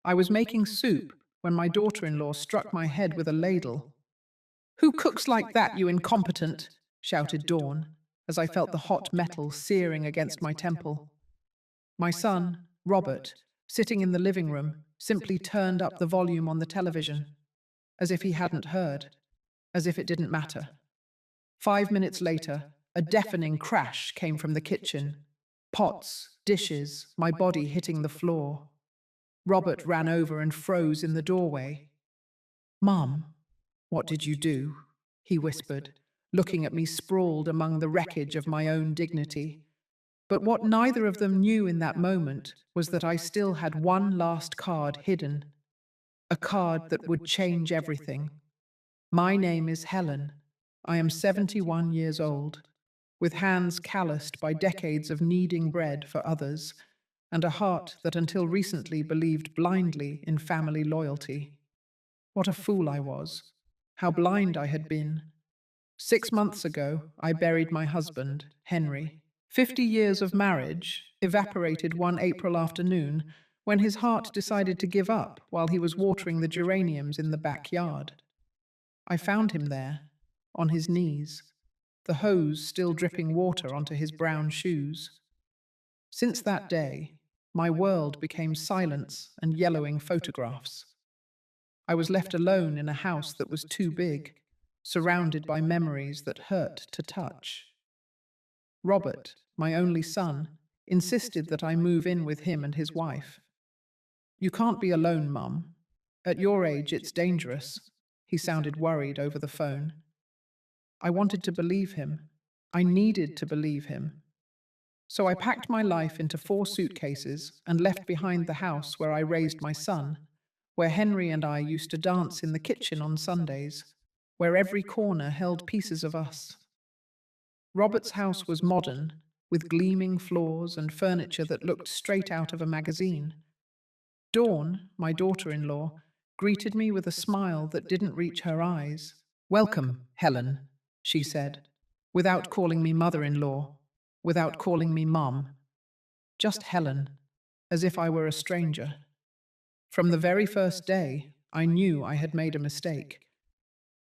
I was making soup when my daughter-in-law struck my head with a ladle. "Who cooks like that, you incompetent?" shouted Dawn, as I felt the hot metal searing against my temple. My son, Robert, sitting in the living room, simply turned up the volume on the television, as if he hadn't heard, as if it didn't matter. 5 minutes later, a deafening crash came from the kitchen. Pots, dishes, my body hitting the floor. Robert ran over and froze in the doorway. "Mum, what did you do?" he whispered, looking at me sprawled among the wreckage of my own dignity. But what neither of them knew in that moment was that I still had one last card hidden, a card that would change everything. My name is Helen. I am 71 years old, with hands calloused by decades of kneading bread for others, and a heart that until recently believed blindly in family loyalty. What a fool I was. How blind I had been. 6 months ago, I buried my husband, Henry. 50 years of marriage evaporated one April afternoon when his heart decided to give up while he was watering the geraniums in the backyard. I found him there, on his knees, the hose still dripping water onto his brown shoes. Since that day, my world became silence and yellowing photographs. I was left alone in a house that was too big, surrounded by memories that hurt to touch. Robert, my only son, insisted that I move in with him and his wife. "You can't be alone, Mum. At your age, it's dangerous." He sounded worried over the phone. I wanted to believe him. I needed to believe him. So I packed my life into 4 suitcases and left behind the house where I raised my son, where Henry and I used to dance in the kitchen on Sundays, where every corner held pieces of us. Robert's house was modern, with gleaming floors and furniture that looked straight out of a magazine. Dawn, my daughter-in-law, greeted me with a smile that didn't reach her eyes. "Welcome, Helen," she said, without calling me mother-in-law, without calling me mum. Just Helen, as if I were a stranger. From the very first day, I knew I had made a mistake,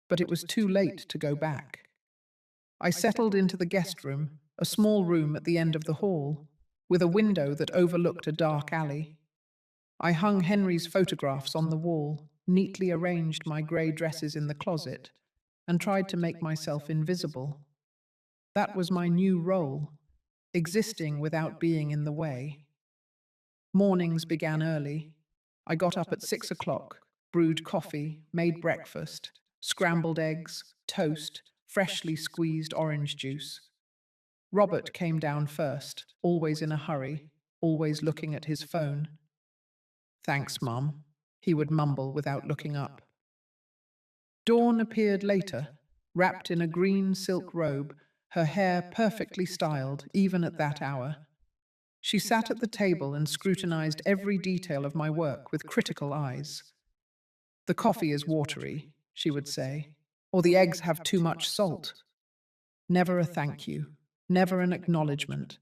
but it was too late to go back. I settled into the guest room, a small room at the end of the hall, with a window that overlooked a dark alley. I hung Henry's photographs on the wall, neatly arranged my grey dresses in the closet, and tried to make myself invisible. That was my new role, existing without being in the way. Mornings began early. I got up at 6 o'clock, brewed coffee, made breakfast, scrambled eggs, toast, freshly squeezed orange juice. Robert came down first, always in a hurry, always looking at his phone. "Thanks, Mum," he would mumble without looking up. Dawn appeared later, wrapped in a green silk robe, her hair perfectly styled, even at that hour. She sat at the table and scrutinized every detail of my work with critical eyes. "The coffee is watery," she would say, "or the eggs have too much salt." Never a thank you, never an acknowledgement.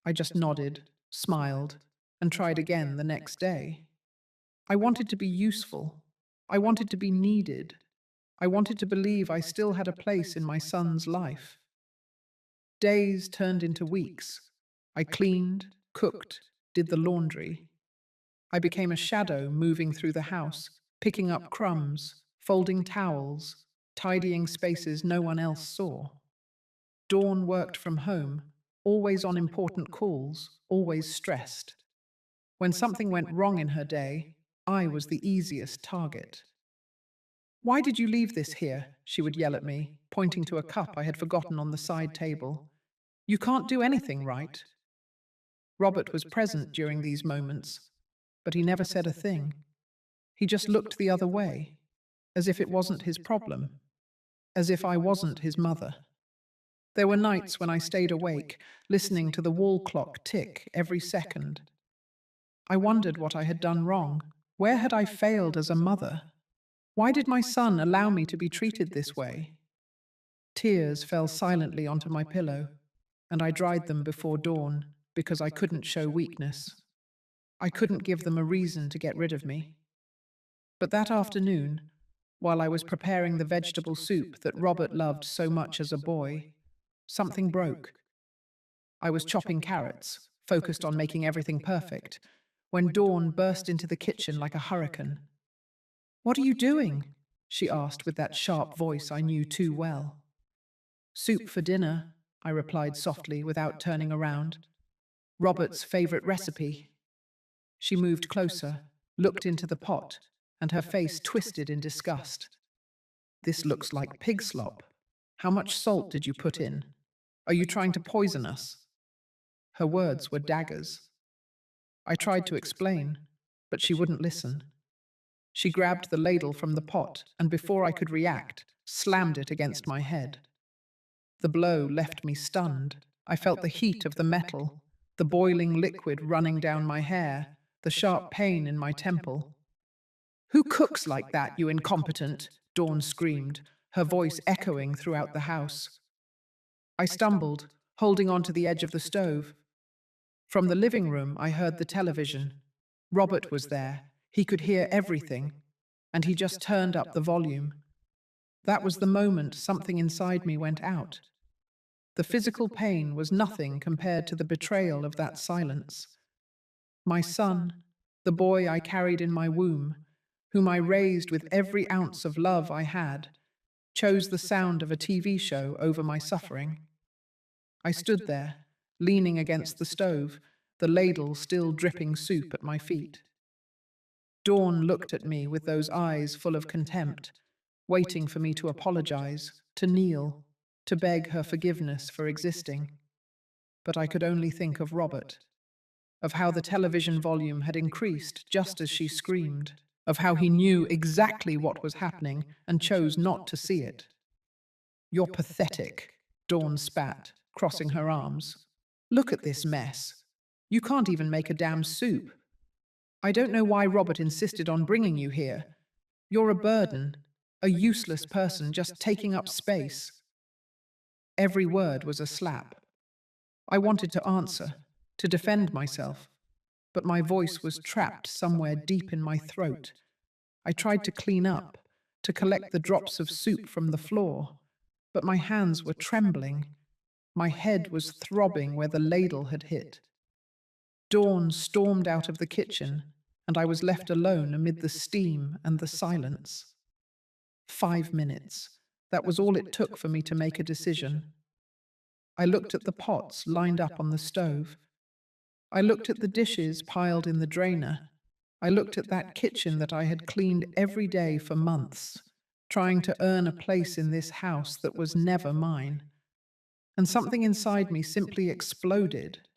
I just nodded, smiled, and tried again the next day. I wanted to be useful. I wanted to be needed. I wanted to believe I still had a place in my son's life. Days turned into weeks. I cleaned, cooked, did the laundry. I became a shadow moving through the house, picking up crumbs, folding towels, tidying spaces no one else saw. Dawn worked from home, always on important calls, always stressed. When something went wrong in her day, I was the easiest target. "Why did you leave this here?" she would yell at me, pointing to a cup I had forgotten on the side table. "You can't do anything right." Robert was present during these moments, but he never said a thing. He just looked the other way, as if it wasn't his problem, as if I wasn't his mother. There were nights when I stayed awake, listening to the wall clock tick every second. I wondered what I had done wrong. Where had I failed as a mother? Why did my son allow me to be treated this way? Tears fell silently onto my pillow, and I dried them before dawn because I couldn't show weakness. I couldn't give them a reason to get rid of me. But that afternoon, while I was preparing the vegetable soup that Robert loved so much as a boy, something broke. I was chopping carrots, focused on making everything perfect, when Dawn burst into the kitchen like a hurricane. "What are you doing?" she asked with that sharp voice I knew too well. "Soup for dinner," I replied softly without turning around. "Robert's favorite recipe." She moved closer, looked into the pot, and her face twisted in disgust. "This looks like pig slop. How much salt did you put in? Are you trying to poison us?" Her words were daggers. I tried to explain, but she wouldn't listen. She grabbed the ladle from the pot and, before I could react, slammed it against my head. The blow left me stunned. I felt the heat of the metal, the boiling liquid running down my hair, the sharp pain in my temple. "Who cooks like that, you incompetent?" Dawn screamed, her voice echoing throughout the house. I stumbled, holding onto the edge of the stove. From the living room, I heard the television. Robert was there. He could hear everything, and he just turned up the volume. That was the moment something inside me went out. The physical pain was nothing compared to the betrayal of that silence. My son, the boy I carried in my womb, whom I raised with every ounce of love I had, chose the sound of a TV show over my suffering. I stood there, leaning against the stove, the ladle still dripping soup at my feet. Dawn looked at me with those eyes full of contempt, waiting for me to apologize, to kneel, to beg her forgiveness for existing. But I could only think of Robert, of how the television volume had increased just as she screamed, of how he knew exactly what was happening and chose not to see it. "You're pathetic," Dawn spat, crossing her arms. "Look at this mess. You can't even make a damn soup. I don't know why Robert insisted on bringing you here. You're a burden, a useless person just taking up space." Every word was a slap. I wanted to answer, to defend myself, but my voice was trapped somewhere deep in my throat. I tried to clean up, to collect the drops of soup from the floor, but my hands were trembling. My head was throbbing where the ladle had hit. Dawn stormed out of the kitchen, and I was left alone amid the steam and the silence. 5 minutes. That was all it took for me to make a decision. I looked at the pots lined up on the stove. I looked at the dishes piled in the drainer. I looked at that kitchen that I had cleaned every day for months, trying to earn a place in this house that was never mine. And something inside me simply exploded.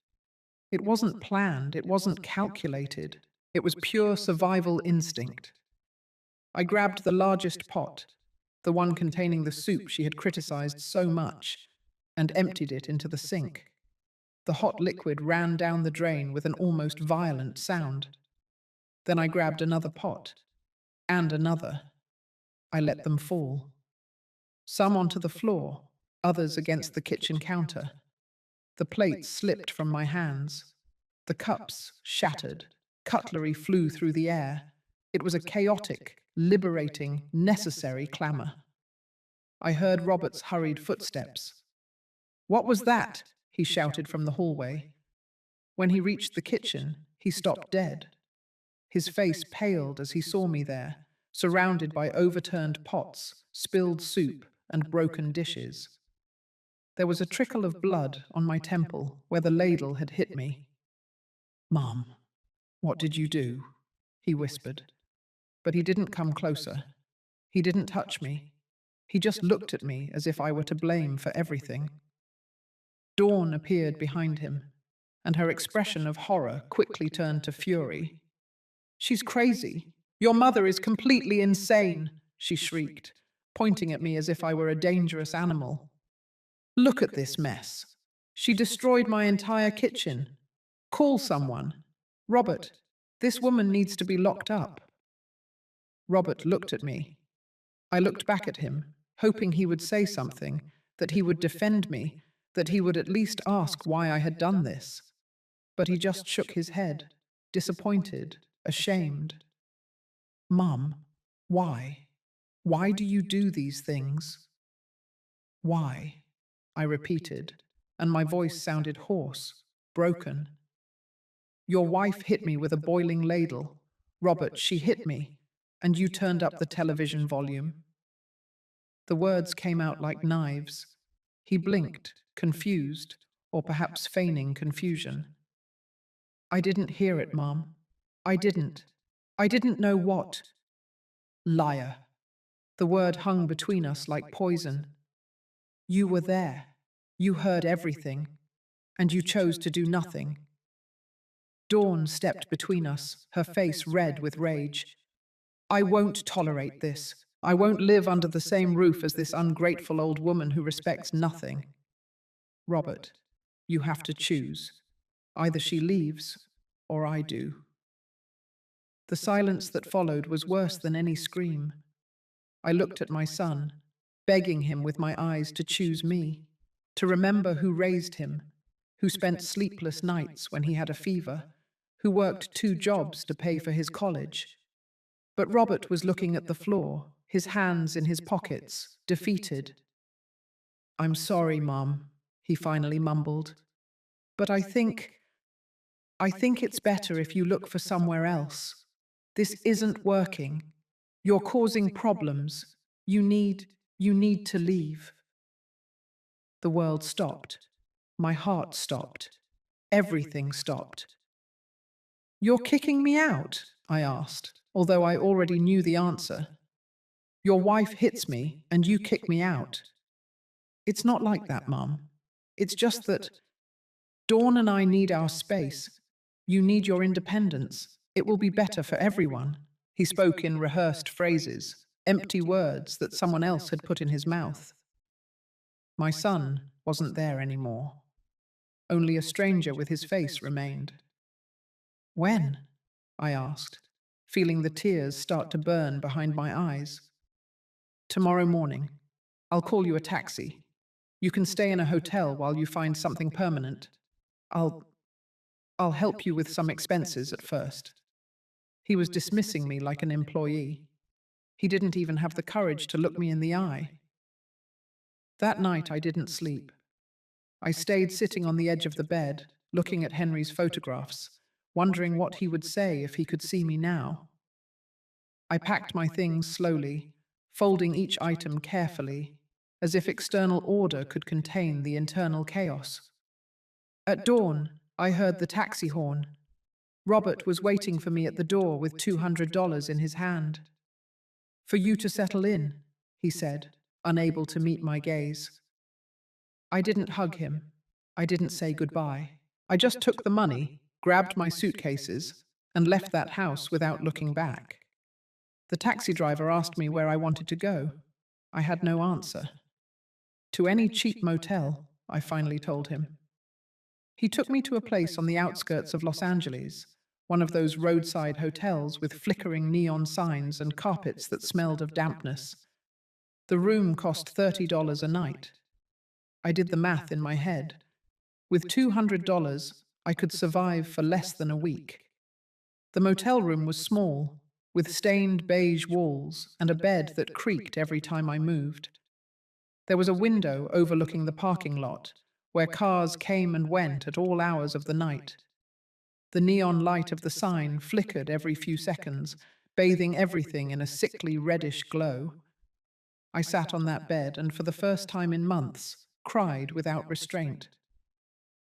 It wasn't planned, it wasn't calculated. It was pure survival instinct. I grabbed the largest pot, the one containing the soup she had criticized so much, and emptied it into the sink. The hot liquid ran down the drain with an almost violent sound. Then I grabbed another pot, and another. I let them fall. Some onto the floor, others against the kitchen counter. The plates slipped from my hands. The cups shattered. Cutlery flew through the air. It was a chaotic, liberating, necessary clamor. I heard Robert's hurried footsteps. "What was that?" he shouted from the hallway. When he reached the kitchen, he stopped dead. His face paled as he saw me there, surrounded by overturned pots, spilled soup, and broken dishes. There was a trickle of blood on my temple where the ladle had hit me. "Mom, what did you do?" he whispered. But he didn't come closer. He didn't touch me. He just looked at me as if I were to blame for everything. Dawn appeared behind him, and her expression of horror quickly turned to fury. "She's crazy. Your mother is completely insane," she shrieked, pointing at me as if I were a dangerous animal. "Look at this mess. She destroyed my entire kitchen. Call someone. Robert, this woman needs to be locked up." Robert looked at me. I looked back at him, hoping he would say something, that he would defend me, that he would at least ask why I had done this. But he just shook his head. disappointed, ashamed. Mum, why? Why do you do these things? Why? I repeated, and my voice sounded hoarse, broken. Your wife hit me with a boiling ladle. Robert, she hit me, and you turned up the television volume. The words came out like knives. He blinked, confused, or perhaps feigning confusion. I didn't hear it, Mom. I didn't. I didn't know what. Liar. The word hung between us like poison. You were there. You heard everything. And you chose to do nothing. Dawn stepped between us, her face red with rage. I won't tolerate this. I won't live under the same roof as this ungrateful old woman who respects nothing. Robert, you have to choose. Either she leaves, or I do. The silence that followed was worse than any scream. I looked at my son, begging him with my eyes to choose me, to remember who raised him, who spent sleepless nights when he had a fever, who worked 2 jobs to pay for his college. But Robert was looking at the floor, his hands in his pockets, defeated. I'm sorry, Mum, he finally mumbled. But I think it's better if you look for somewhere else. This isn't working. You're causing problems. You need to leave. The world stopped. My heart stopped. Everything stopped. You're kicking me out? I asked, although I already knew the answer. Your wife hits me, and you kick me out. It's not like that, Mum. It's just that Dawn and I need our space. You need your independence. It will be better for everyone. He spoke in rehearsed phrases, empty words that someone else had put in his mouth. My son wasn't there anymore. Only a stranger with his face remained. When? I asked, feeling the tears start to burn behind my eyes. Tomorrow morning. I'll call you a taxi. You can stay in a hotel while you find something permanent. I'll help you with some expenses at first. He was dismissing me like an employee. He didn't even have the courage to look me in the eye. That night I didn't sleep. I stayed sitting on the edge of the bed, looking at Henry's photographs, wondering what he would say if he could see me now. I packed my things slowly, folding each item carefully, as if external order could contain the internal chaos. At dawn, I heard the taxi horn. Robert was waiting for me at the door with $200 in his hand. For you to settle in, he said, unable to meet my gaze. I didn't hug him. I didn't say goodbye. I just took the money, grabbed my suitcases, and left that house without looking back. The taxi driver asked me where I wanted to go. I had no answer. To any cheap motel, I finally told him. He took me to a place on the outskirts of Los Angeles, one of those roadside hotels with flickering neon signs and carpets that smelled of dampness. The room cost $30 a night. I did the math in my head. With $200, I could survive for less than a week. The motel room was small, with stained beige walls and a bed that creaked every time I moved. There was a window overlooking the parking lot, where cars came and went at all hours of the night. The neon light of the sign flickered every few seconds, bathing everything in a sickly reddish glow. I sat on that bed and for the first time in months, cried without restraint.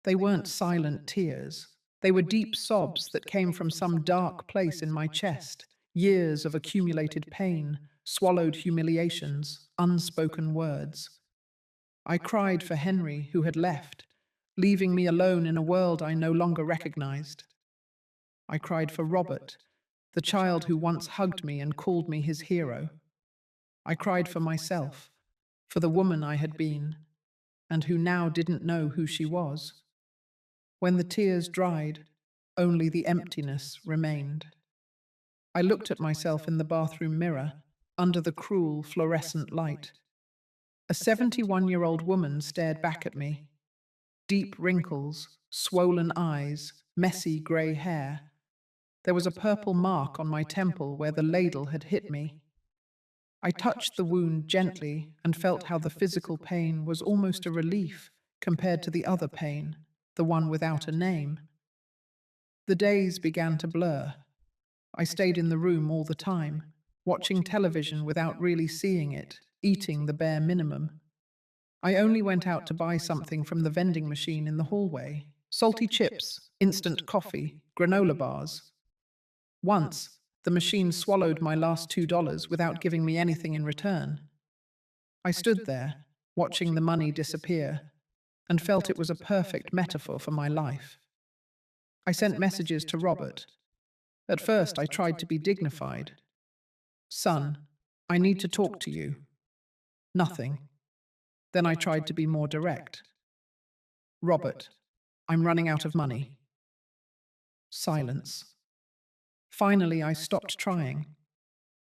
They weren't silent tears. They were deep sobs that came from some dark place in my chest, years of accumulated pain, swallowed humiliations, unspoken words. I cried for Henry, who had left, leaving me alone in a world I no longer recognized. I cried for Robert, the child who once hugged me and called me his hero. I cried for myself, for the woman I had been, and who now didn't know who she was. When the tears dried, only the emptiness remained. I looked at myself in the bathroom mirror, under the cruel fluorescent light. A 71-year-old woman stared back at me. Deep wrinkles, swollen eyes, messy grey hair. There was a purple mark on my temple where the ladle had hit me. I touched the wound gently and felt how the physical pain was almost a relief compared to the other pain, the one without a name. The days began to blur. I stayed in the room all the time, watching television without really seeing it, eating the bare minimum. I only went out to buy something from the vending machine in the hallway: salty chips, instant coffee, granola bars. Once, the machine swallowed my last $2 without giving me anything in return. I stood there, watching the money disappear, and felt it was a perfect metaphor for my life. I sent messages to Robert. At first, I tried to be dignified. "Son, I need to talk to you." Nothing. Then I tried to be more direct. "Robert, I'm running out of money." Silence. Finally, I stopped trying.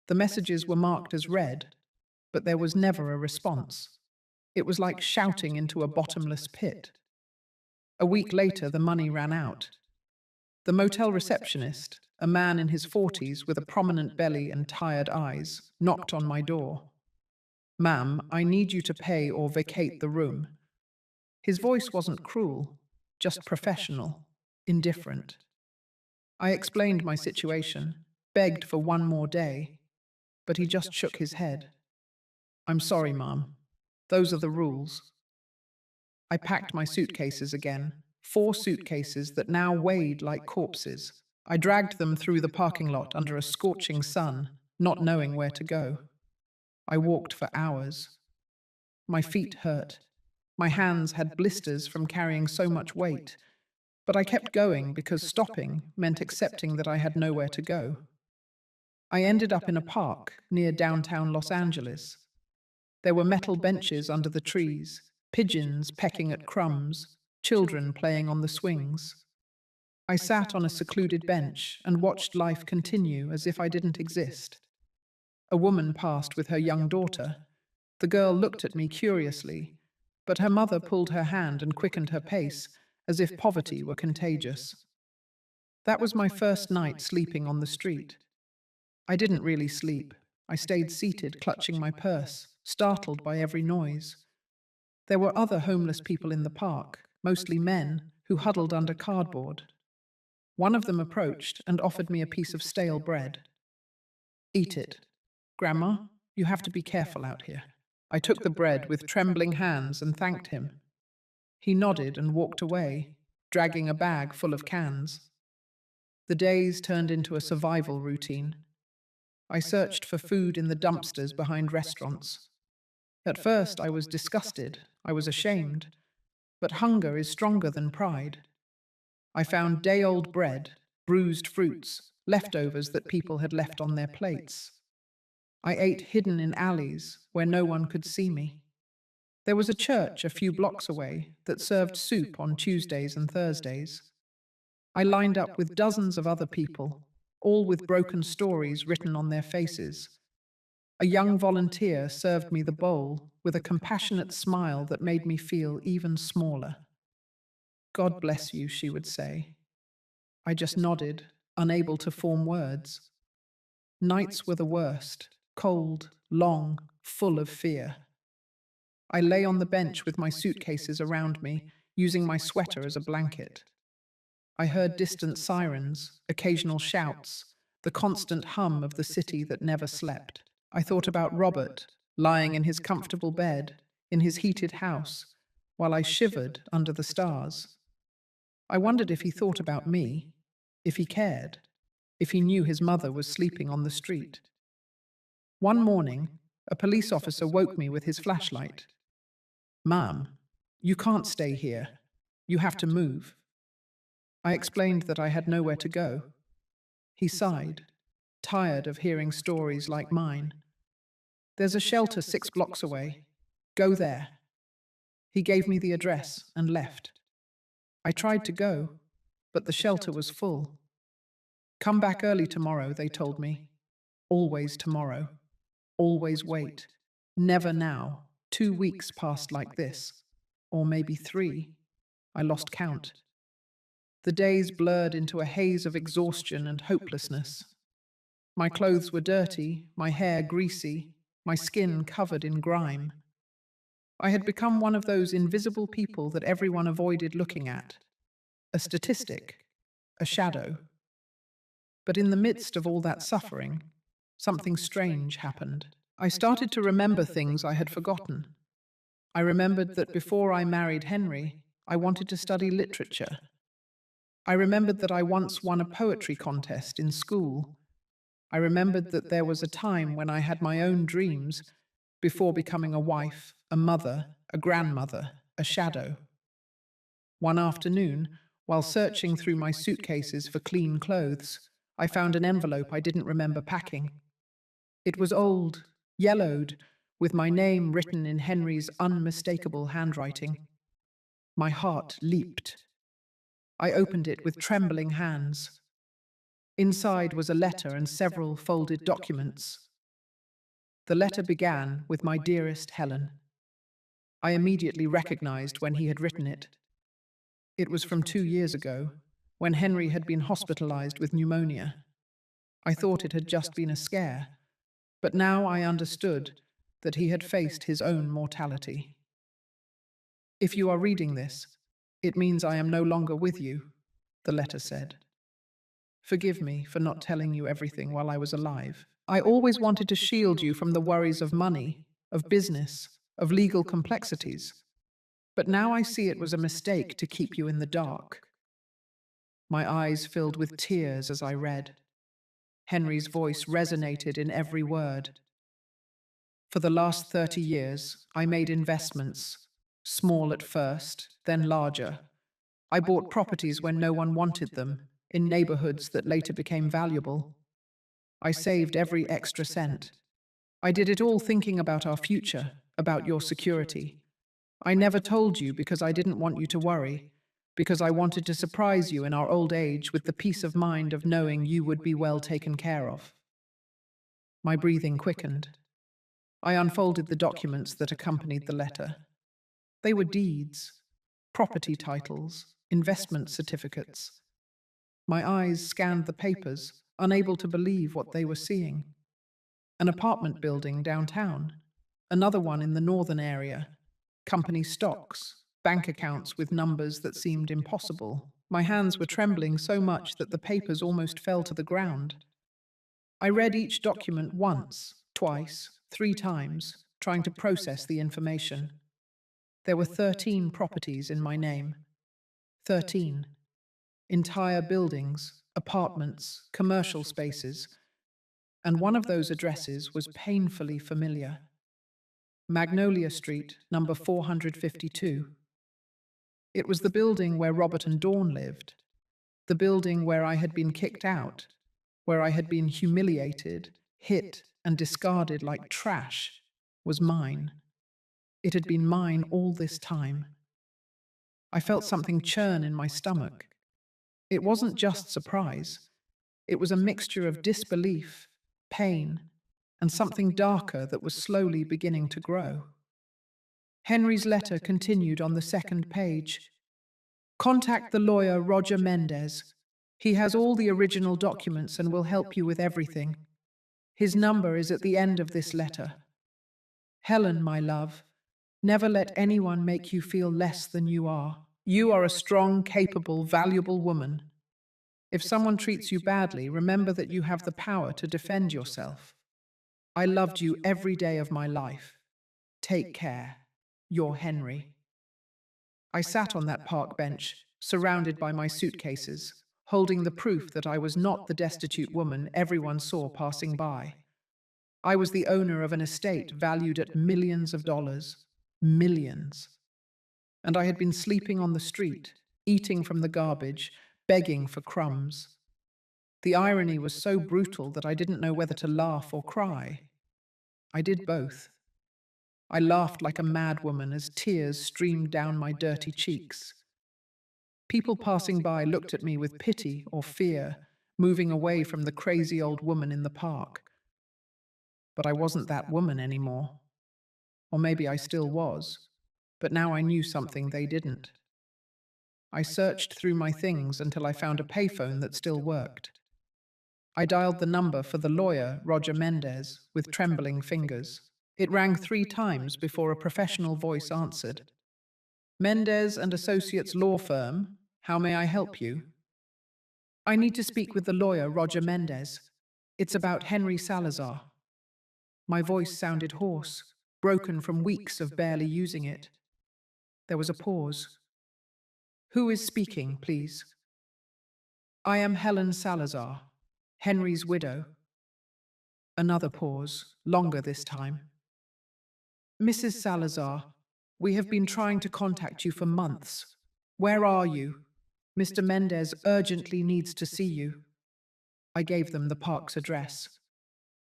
The messages were marked as read, but there was never a response. It was like shouting into a bottomless pit. A week later, the money ran out. The motel receptionist, a man in his 40s with a prominent belly and tired eyes, knocked on my door. "Ma'am, I need you to pay or vacate the room." His voice wasn't cruel, just professional, indifferent. I explained my situation, begged for one more day, but he just shook his head. "I'm sorry, ma'am. Those are the rules." I packed my suitcases again, 4 suitcases that now weighed like corpses. I dragged them through the parking lot under a scorching sun, not knowing where to go. I walked for hours. My feet hurt. My hands had blisters from carrying so much weight. But I kept going because stopping meant accepting that I had nowhere to go. I ended up in a park near downtown Los Angeles. There were metal benches under the trees, pigeons pecking at crumbs, children playing on the swings. I sat on a secluded bench and watched life continue as if I didn't exist. A woman passed with her young daughter. The girl looked at me curiously, but her mother pulled her hand and quickened her pace, as if poverty were contagious. That was my first night sleeping on the street. I didn't really sleep. I stayed seated, clutching my purse, startled by every noise. There were other homeless people in the park, mostly men, who huddled under cardboard. One of them approached and offered me a piece of stale bread. "Eat it. Grandma, you have to be careful out here." I took the bread with trembling hands and thanked him. He nodded and walked away, dragging a bag full of cans. The days turned into a survival routine. I searched for food in the dumpsters behind restaurants. At first, I was disgusted. I was ashamed. But hunger is stronger than pride. I found day-old bread, bruised fruits, leftovers that people had left on their plates. I ate hidden in alleys where no one could see me. There was a church a few blocks away that served soup on Tuesdays and Thursdays. I lined up with dozens of other people, all with broken stories written on their faces. A young volunteer served me the bowl with a compassionate smile that made me feel even smaller. "God bless you," she would say. I just nodded, unable to form words. Nights were the worst, cold, long, full of fear. I lay on the bench with my suitcases around me, using my sweater as a blanket. I heard distant sirens, occasional shouts, the constant hum of the city that never slept. I thought about Robert, lying in his comfortable bed, in his heated house, while I shivered under the stars. I wondered if he thought about me, if he cared, if he knew his mother was sleeping on the street. One morning, a police officer woke me with his flashlight. "Ma'am, you can't stay here. You have to move." I explained that I had nowhere to go. He sighed, tired of hearing stories like mine. "There's a shelter 6 blocks away. Go there." He gave me the address and left. I tried to go, but the shelter was full. "Come back early tomorrow," they told me. Always tomorrow. Always wait. Never now. 2 weeks passed like this. Or maybe 3. I lost count. The days blurred into a haze of exhaustion and hopelessness. My clothes were dirty, my hair greasy, my skin covered in grime. I had become one of those invisible people that everyone avoided looking at. A statistic, a shadow. But in the midst of all that suffering, something strange happened. I started to remember things I had forgotten. I remembered that before I married Henry, I wanted to study literature. I remembered that I once won a poetry contest in school. I remembered that there was a time when I had my own dreams before becoming a wife, a mother, a grandmother, a shadow. One afternoon, while searching through my suitcases for clean clothes, I found an envelope I didn't remember packing. It was old, yellowed, with my name written in Henry's unmistakable handwriting. My heart leaped. I opened it with trembling hands. Inside was a letter and several folded documents. The letter began with "My dearest Helen." I immediately recognized when he had written it. It was from 2 years ago, when Henry had been hospitalized with pneumonia. I thought it had just been a scare, but now I understood that he had faced his own mortality. "If you are reading this, it means I am no longer with you," the letter said. "Forgive me for not telling you everything while I was alive. I always wanted to shield you from the worries of money, of business, of legal complexities. But now I see it was a mistake to keep you in the dark." My eyes filled with tears as I read. Henry's voice resonated in every word. "For the last 30 years, I made investments, small at first, then larger. I bought properties when no one wanted them, in neighborhoods that later became valuable. I saved every extra cent. I did it all thinking about our future, about your security. I never told you because I didn't want you to worry, because I wanted to surprise you in our old age with the peace of mind of knowing you would be well taken care of." My breathing quickened. I unfolded the documents that accompanied the letter. They were deeds, property titles, investment certificates. My eyes scanned the papers, unable to believe what they were seeing. An apartment building downtown, another one in the northern area, company stocks, bank accounts with numbers that seemed impossible. My hands were trembling so much that the papers almost fell to the ground. I read each document once, twice, 3 times, trying to process the information. There were 13 properties in my name. 13. Entire buildings, apartments, commercial spaces. And one of those addresses was painfully familiar. Magnolia Street, number 452. It was the building where Robert and Dawn lived. The building where I had been kicked out, where I had been humiliated, hit, and discarded like trash, was mine. It had been mine all this time. I felt something churn in my stomach. It wasn't just surprise. It was a mixture of disbelief, pain, and something darker that was slowly beginning to grow. Henry's letter continued on the second page. "Contact the lawyer Roger Mendez. He has all the original documents and will help you with everything. His number is at the end of this letter. Helen, my love, never let anyone make you feel less than you are. You are a strong, capable, valuable woman. If someone treats you badly, remember that you have the power to defend yourself. I loved you every day of my life. Take care. Your Henry." I sat on that park bench, surrounded by my suitcases, holding the proof that I was not the destitute woman everyone saw passing by. I was the owner of an estate valued at millions of dollars. Millions. And I had been sleeping on the street, eating from the garbage, begging for crumbs. The irony was so brutal that I didn't know whether to laugh or cry. I did both. I laughed like a madwoman as tears streamed down my dirty cheeks. People passing by looked at me with pity or fear, moving away from the crazy old woman in the park. But I wasn't that woman anymore. Or maybe I still was, but now I knew something they didn't. I searched through my things until I found a payphone that still worked. I dialed the number for the lawyer, Roger Mendez, with trembling fingers. It rang 3 times before a professional voice answered. Mendez and Associates Law Firm, how may I help you? I need to speak with the lawyer, Roger Mendez. It's about Henry Salazar. My voice sounded hoarse, broken from weeks of barely using it. There was a pause. Who is speaking, please? I am Helen Salazar, Henry's widow. Another pause, longer this time. Mrs. Salazar, we have been trying to contact you for months. Where are you? Mr. Mendez urgently needs to see you. I gave them the park's address.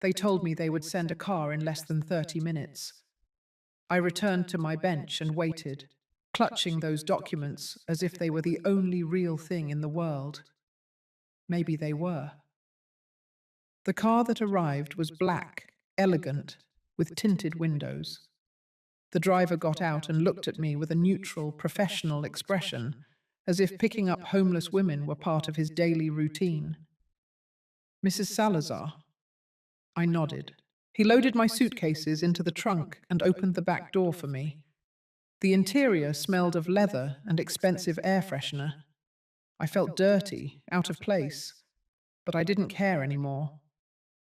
They told me they would send a car in less than 30 minutes. I returned to my bench and waited, clutching those documents as if they were the only real thing in the world. Maybe they were. The car that arrived was black, elegant, with tinted windows. The driver got out and looked at me with a neutral, professional expression, as if picking up homeless women were part of his daily routine. Mrs. Salazar? I nodded. He loaded my suitcases into the trunk and opened the back door for me. The interior smelled of leather and expensive air freshener. I felt dirty, out of place, but I didn't care anymore.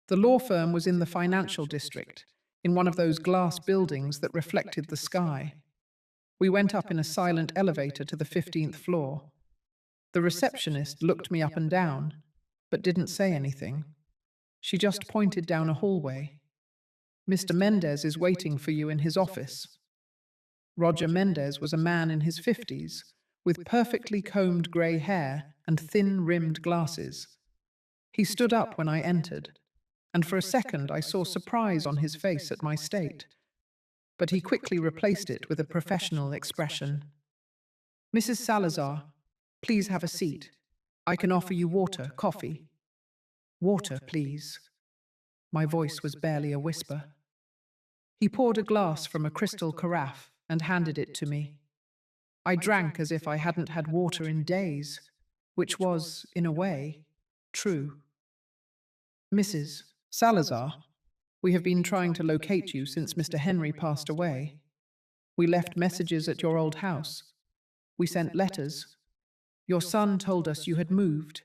The law firm was in the financial district, in one of those glass buildings that reflected the sky. We went up in a silent elevator to the 15th floor. The receptionist looked me up and down, but didn't say anything. She just pointed down a hallway. Mr. Mendez is waiting for you in his office. Roger Mendez was a man in his 50s, with perfectly combed grey hair and thin-rimmed glasses. He stood up when I entered, and for a second I saw surprise on his face at my state. But he quickly replaced it with a professional expression. Mrs. Salazar, please have a seat. I can offer you water, coffee. Water, please. My voice was barely a whisper. He poured a glass from a crystal carafe and handed it to me. I drank as if I hadn't had water in days, which was, in a way, true. Mrs. Salazar, we have been trying to locate you since Mr. Henry passed away. We left messages at your old house. We sent letters. Your son told us you had moved,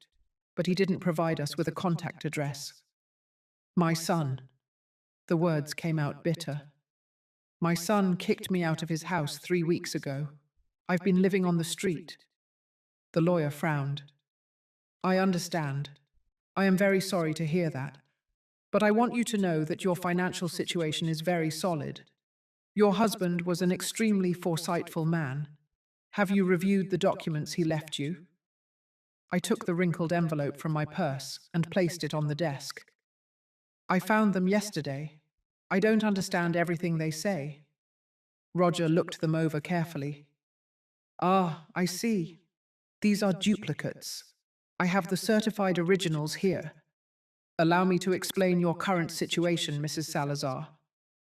but he didn't provide us with a contact address. My son. The words came out bitter. My son kicked me out of his house 3 weeks ago. I've been living on the street. The lawyer frowned. I understand. I am very sorry to hear that. But I want you to know that your financial situation is very solid. Your husband was an extremely foresightful man. Have you reviewed the documents he left you? I took the wrinkled envelope from my purse and placed it on the desk. I found them yesterday. I don't understand everything they say. Roger looked them over carefully. Ah, I see. These are duplicates. I have the certified originals here. Allow me to explain your current situation, Mrs. Salazar.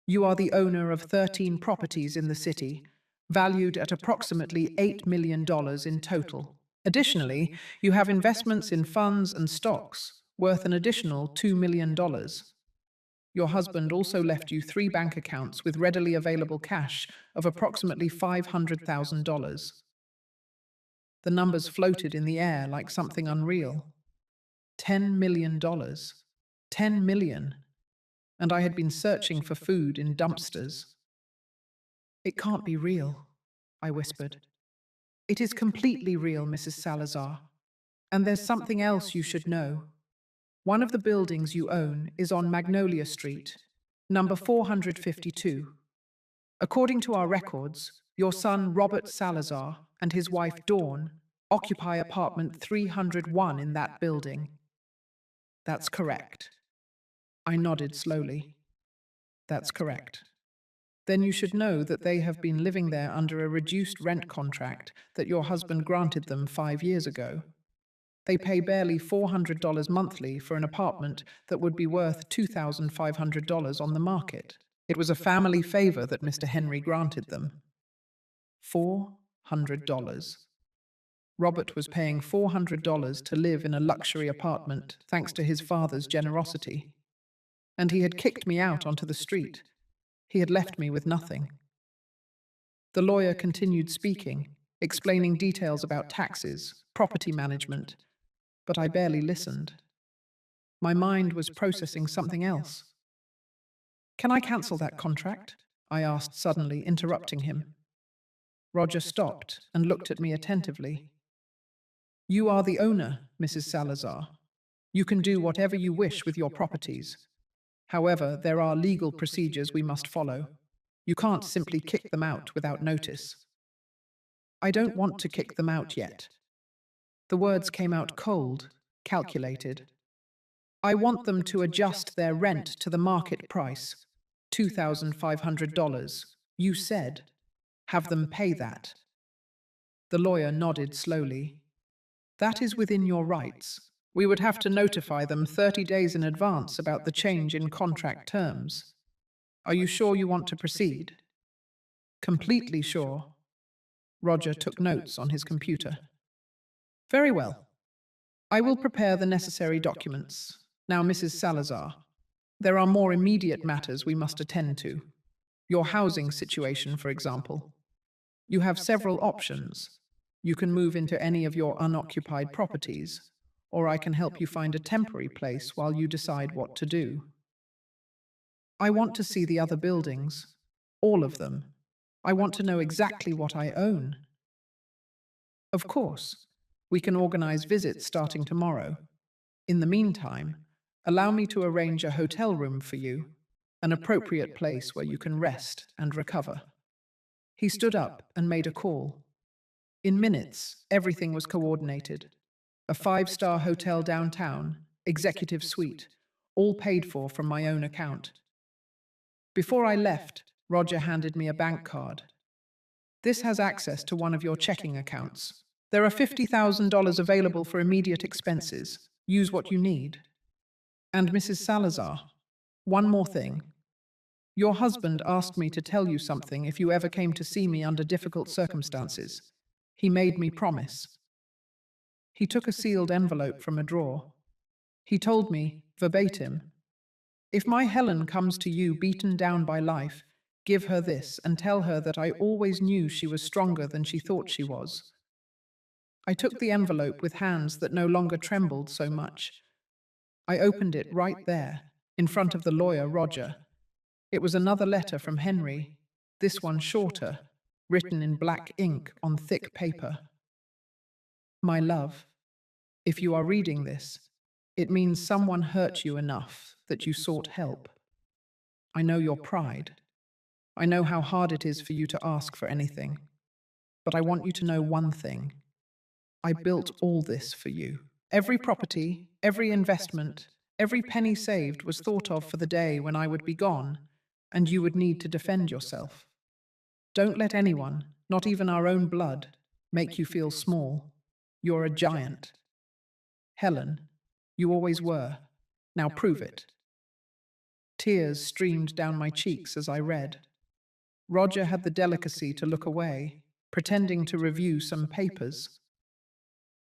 You are the owner of 13 properties in the city, valued at approximately $8 million in total. Additionally, you have investments in funds and stocks worth an additional $2 million. Your husband also left you 3 bank accounts with readily available cash of approximately $500,000. The numbers floated in the air like something unreal. $10 million. 10 million. And I had been searching for food in dumpsters. It can't be real, I whispered. It is completely real, Mrs. Salazar. And there's something else you should know. One of the buildings you own is on Magnolia Street, number 452. According to our records, your son Robert Salazar and his wife Dawn occupy apartment 301 in that building. That's correct. I nodded slowly. That's correct. Then you should know that they have been living there under a reduced rent contract that your husband granted them 5 years ago. They pay barely $400 monthly for an apartment that would be worth $2,500 on the market. It was a family favor that Mr. Henry granted them. $400. Robert was paying $400 to live in a luxury apartment thanks to his father's generosity. And he had kicked me out onto the street. He had left me with nothing. The lawyer continued speaking, explaining details about taxes, property management, but I barely listened. My mind was processing something else. "Can I cancel that contract?" I asked suddenly, interrupting him. Roger stopped and looked at me attentively. "You are the owner, Mrs. Salazar. You can do whatever you wish with your properties. However, there are legal procedures we must follow. You can't simply kick them out without notice." "I don't want to kick them out yet." The words came out cold, calculated. "I want them to adjust their rent to the market price, $2,500. You said, have them pay that." The lawyer nodded slowly. "That is within your rights. We would have to notify them 30 days in advance about the change in contract terms. Are you sure you want to proceed?" "Completely sure." Roger took notes on his computer. "Very well. I will prepare the necessary documents. Now, Mrs. Salazar, there are more immediate matters we must attend to. Your housing situation, for example. You have several options. You can move into any of your unoccupied properties, or I can help you find a temporary place while you decide what to do. I want to see the other buildings, all of them. I want to know exactly what I own." "Of course, we can organize visits starting tomorrow. In the meantime, allow me to arrange a hotel room for you, an appropriate place where you can rest and recover." He stood up and made a call. In minutes, everything was coordinated. A five-star hotel downtown, executive suite, all paid for from my own account. Before I left, Roger handed me a bank card. "This has access to one of your checking accounts. There are $50,000 available for immediate expenses. Use what you need." "And Mrs. Salazar, one more thing. Your husband asked me to tell you something if you ever came to see me under difficult circumstances. He made me promise." He took a sealed envelope from a drawer. He told me, verbatim, "If my Helen comes to you beaten down by life, give her this and tell her that I always knew she was stronger than she thought she was." I took the envelope with hands that no longer trembled so much. I opened it right there, in front of the lawyer, Roger. It was another letter from Henry, this one shorter, written in black ink on thick paper. "My love, if you are reading this, it means someone hurt you enough that you sought help. I know your pride. I know how hard it is for you to ask for anything. But I want you to know one thing. I built all this for you. Every property, every investment, every penny saved was thought of for the day when I would be gone, and you would need to defend yourself. Don't let anyone, not even our own blood, make you feel small. You're a giant. Helen, you always were. Now prove it." Tears streamed down my cheeks as I read. Roger had the delicacy to look away, pretending to review some papers.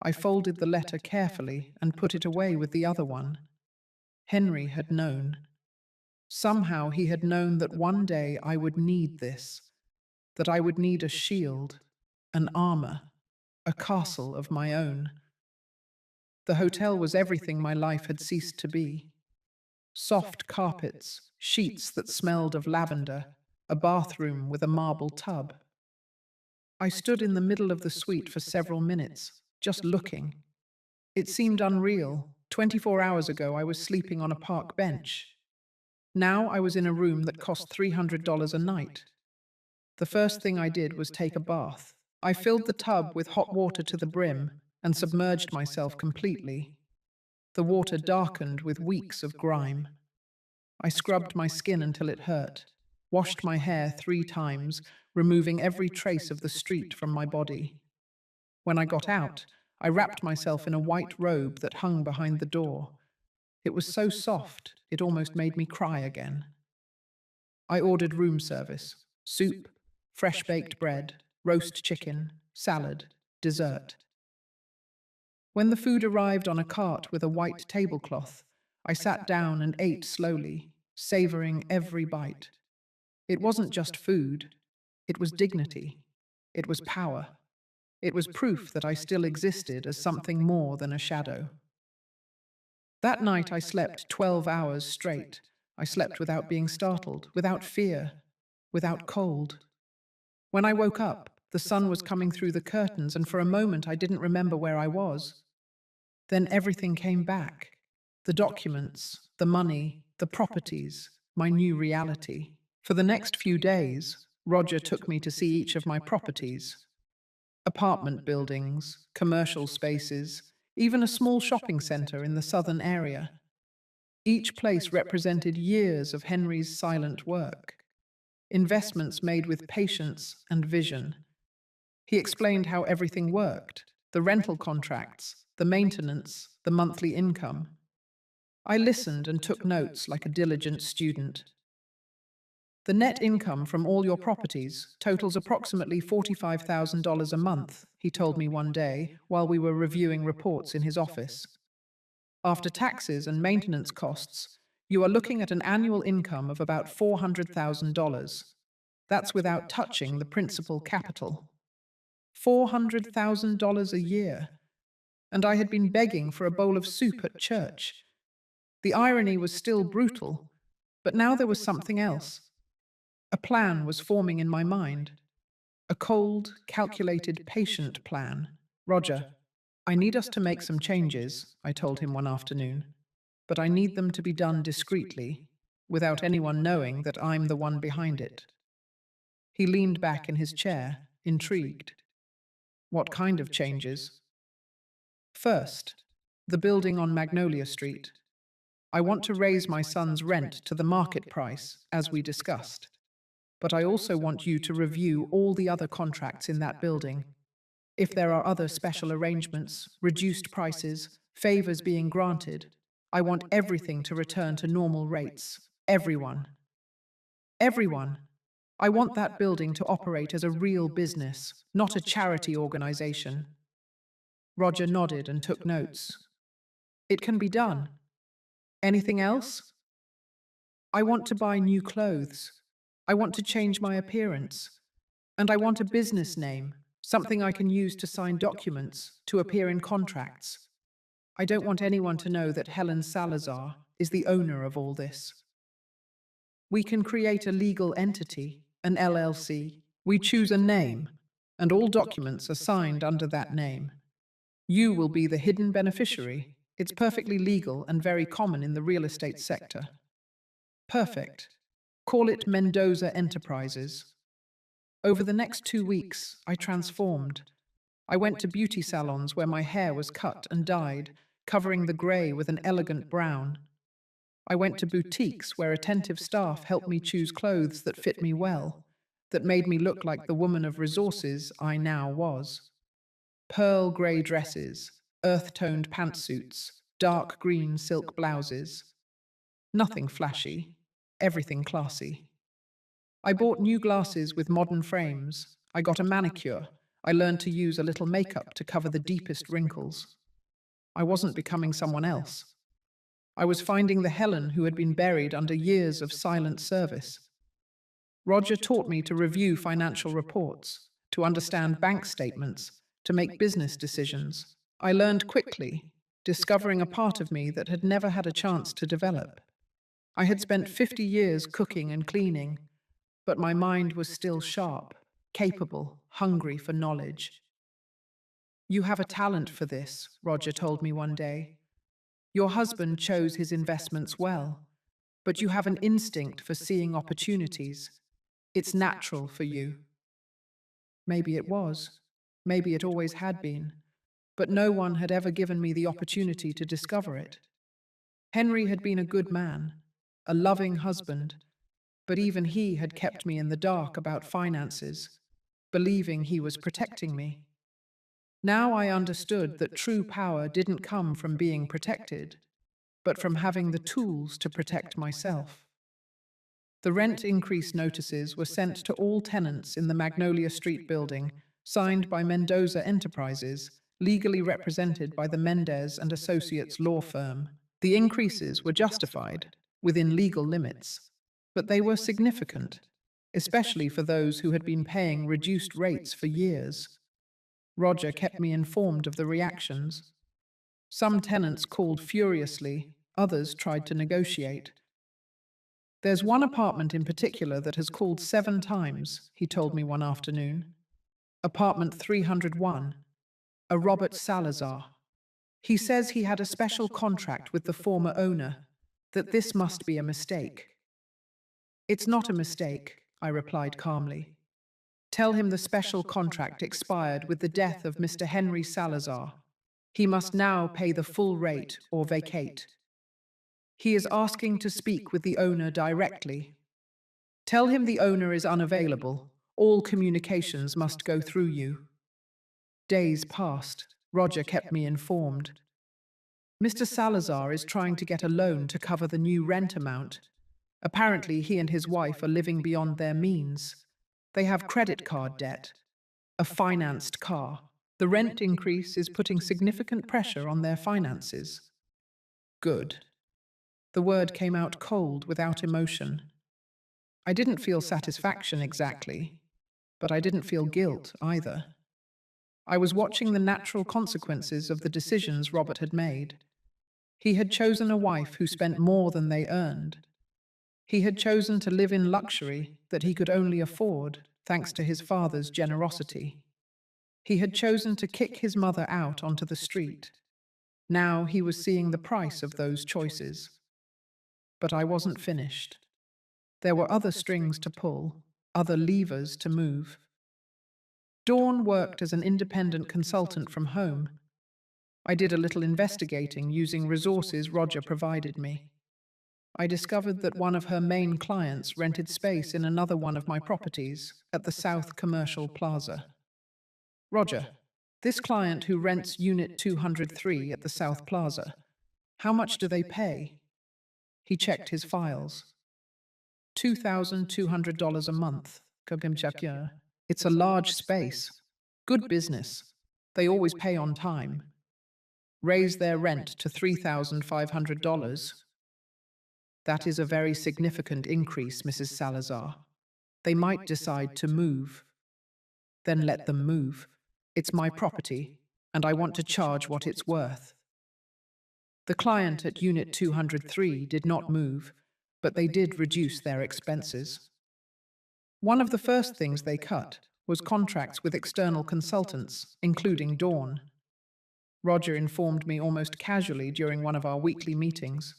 I folded the letter carefully and put it away with the other one. Henry had known. Somehow he had known that one day I would need this, that I would need a shield, an armor, a castle of my own. The hotel was everything my life had ceased to be. Soft carpets, sheets that smelled of lavender, a bathroom with a marble tub. I stood in the middle of the suite for several minutes, just looking. It seemed unreal. 24 hours ago, I was sleeping on a park bench. Now I was in a room that cost $300 a night. The first thing I did was take a bath. I filled the tub with hot water to the brim and submerged myself completely. The water darkened with weeks of grime. I scrubbed my skin until it hurt, washed my hair 3 times, removing every trace of the street from my body. When I got out, I wrapped myself in a white robe that hung behind the door. It was so soft, it almost made me cry again. I ordered room service, soup, fresh baked bread, roast chicken, salad, dessert. When the food arrived on a cart with a white tablecloth, I sat down and ate slowly, savoring every bite. It wasn't just food, it was dignity. It was power. It was proof that I still existed as something more than a shadow. That night I slept 12 hours straight. I slept without being startled, without fear, without cold. When I woke up, the sun was coming through the curtains, and for a moment I didn't remember where I was. Then everything came back. The documents, the money, the properties, my new reality. For the next few days, Roger took me to see each of my properties. Apartment buildings, commercial spaces, even a small shopping centre in the southern area. Each place represented years of Henry's silent work, investments made with patience and vision. He explained how everything worked, the rental contracts, the maintenance, the monthly income. I listened and took notes like a diligent student. The net income from all your properties totals approximately $45,000 a month, he told me one day while we were reviewing reports in his office. After taxes and maintenance costs, you are looking at an annual income of about $400,000. That's without touching the principal capital. $400,000 a year. And I had been begging for a bowl of soup at church. The irony was still brutal, but now there was something else. A plan was forming in my mind. A cold, calculated, patient plan. Roger, I need us to make some changes, I told him one afternoon. But I need them to be done discreetly, without anyone knowing that I'm the one behind it. He leaned back in his chair, intrigued. What kind of changes? First, the building on Magnolia Street. I want to raise my son's rent to the market price, as we discussed. But I also want you to review all the other contracts in that building. If there are other special arrangements, reduced prices, favors being granted, I want everything to return to normal rates. Everyone. Everyone. I want that building to operate as a real business, not a charity organization. Roger nodded and took notes. It can be done. Anything else? I want to buy new clothes. I want to change my appearance. And I want a business name, something I can use to sign documents, to appear in contracts. I don't want anyone to know that Helen Salazar is the owner of all this. We can create a legal entity, an LLC. We choose a name, and all documents are signed under that name. You will be the hidden beneficiary. It's perfectly legal and very common in the real estate sector. Perfect. Call it Mendoza Enterprises. Over the next 2 weeks, I transformed. I went to beauty salons where my hair was cut and dyed, covering the grey with an elegant brown. I went to boutiques where attentive staff helped me choose clothes that fit me well, that made me look like the woman of resources I now was. Pearl grey dresses, earth-toned pantsuits, dark green silk blouses. Nothing flashy, everything classy. I bought new glasses with modern frames. I got a manicure. I learned to use a little makeup to cover the deepest wrinkles. I wasn't becoming someone else. I was finding the Helen who had been buried under years of silent service. Roger taught me to review financial reports, to understand bank statements, to make business decisions. I learned quickly, discovering a part of me that had never had a chance to develop. I had spent 50 years cooking and cleaning, but my mind was still sharp, capable, hungry for knowledge. You have a talent for this, Roger told me one day. Your husband chose his investments well, but you have an instinct for seeing opportunities. It's natural for you. Maybe it was. Maybe it always had been. But no one had ever given me the opportunity to discover it. Henry had been a good man, a loving husband, but even he had kept me in the dark about finances, believing he was protecting me. Now I understood that true power didn't come from being protected, but from having the tools to protect myself. The rent increase notices were sent to all tenants in the Magnolia Street building, signed by Mendoza Enterprises, legally represented by the Mendez and Associates law firm. The increases were justified, within legal limits, but they were significant, especially for those who had been paying reduced rates for years. Roger kept me informed of the reactions. Some tenants called furiously, others tried to negotiate. There's one apartment in particular that has called 7 times, he told me one afternoon. Apartment 301, a Robert Salazar. He says he had a special contract with the former owner, that this must be a mistake. It's not a mistake, I replied calmly. Tell him the special contract expired with the death of Mr. Henry Salazar. He must now pay the full rate or vacate. He is asking to speak with the owner directly. Tell him the owner is unavailable. All communications must go through you. Days passed. Roger kept me informed. Mr. Salazar is trying to get a loan to cover the new rent amount. Apparently, he and his wife are living beyond their means. They have credit card debt, a financed car. The rent increase is putting significant pressure on their finances. Good. The word came out cold, without emotion. I didn't feel satisfaction exactly, but I didn't feel guilt either. I was watching the natural consequences of the decisions Robert had made. He had chosen a wife who spent more than they earned. He had chosen to live in luxury that he could only afford, thanks to his father's generosity. He had chosen to kick his mother out onto the street. Now he was seeing the price of those choices. But I wasn't finished. There were other strings to pull, other levers to move. Dawn worked as an independent consultant from home. I did a little investigating using resources Roger provided me. I discovered that one of her main clients rented space in another one of my properties at the South Commercial Plaza. Roger, this client who rents Unit 203 at the South Plaza, how much do they pay? He checked his files. $2,200 a month. It's a large space. Good business. They always pay on time. Raise their rent to $3,500. That is a very significant increase, Mrs. Salazar. They might decide to move. Then let them move. It's my property, and I want to charge what it's worth. The client at Unit 203 did not move, but they did reduce their expenses. One of the first things they cut was contracts with external consultants, including Dawn. Roger informed me almost casually during one of our weekly meetings.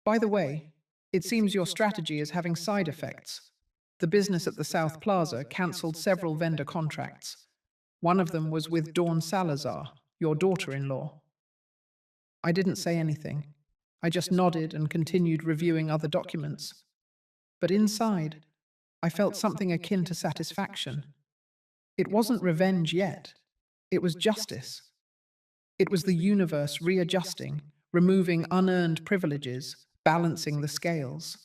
By the way, it seems your strategy is having side effects. The business at the South Plaza cancelled several vendor contracts. One of them was with Dawn Salazar, your daughter-in-law. I didn't say anything. I just nodded and continued reviewing other documents. But inside, I felt something akin to satisfaction. It wasn't revenge yet. It was justice. It was the universe readjusting, removing unearned privileges, balancing the scales.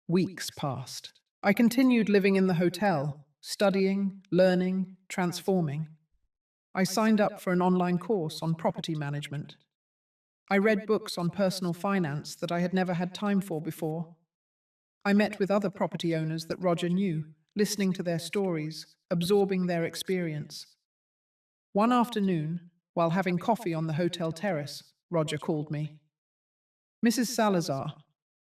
Weeks passed. I continued living in the hotel, studying, learning, transforming. I signed up for an online course on property management. I read books on personal finance that I had never had time for before. I met with other property owners that Roger knew, listening to their stories, absorbing their experience. One afternoon, while having coffee on the hotel terrace, Roger called me. Mrs. Salazar,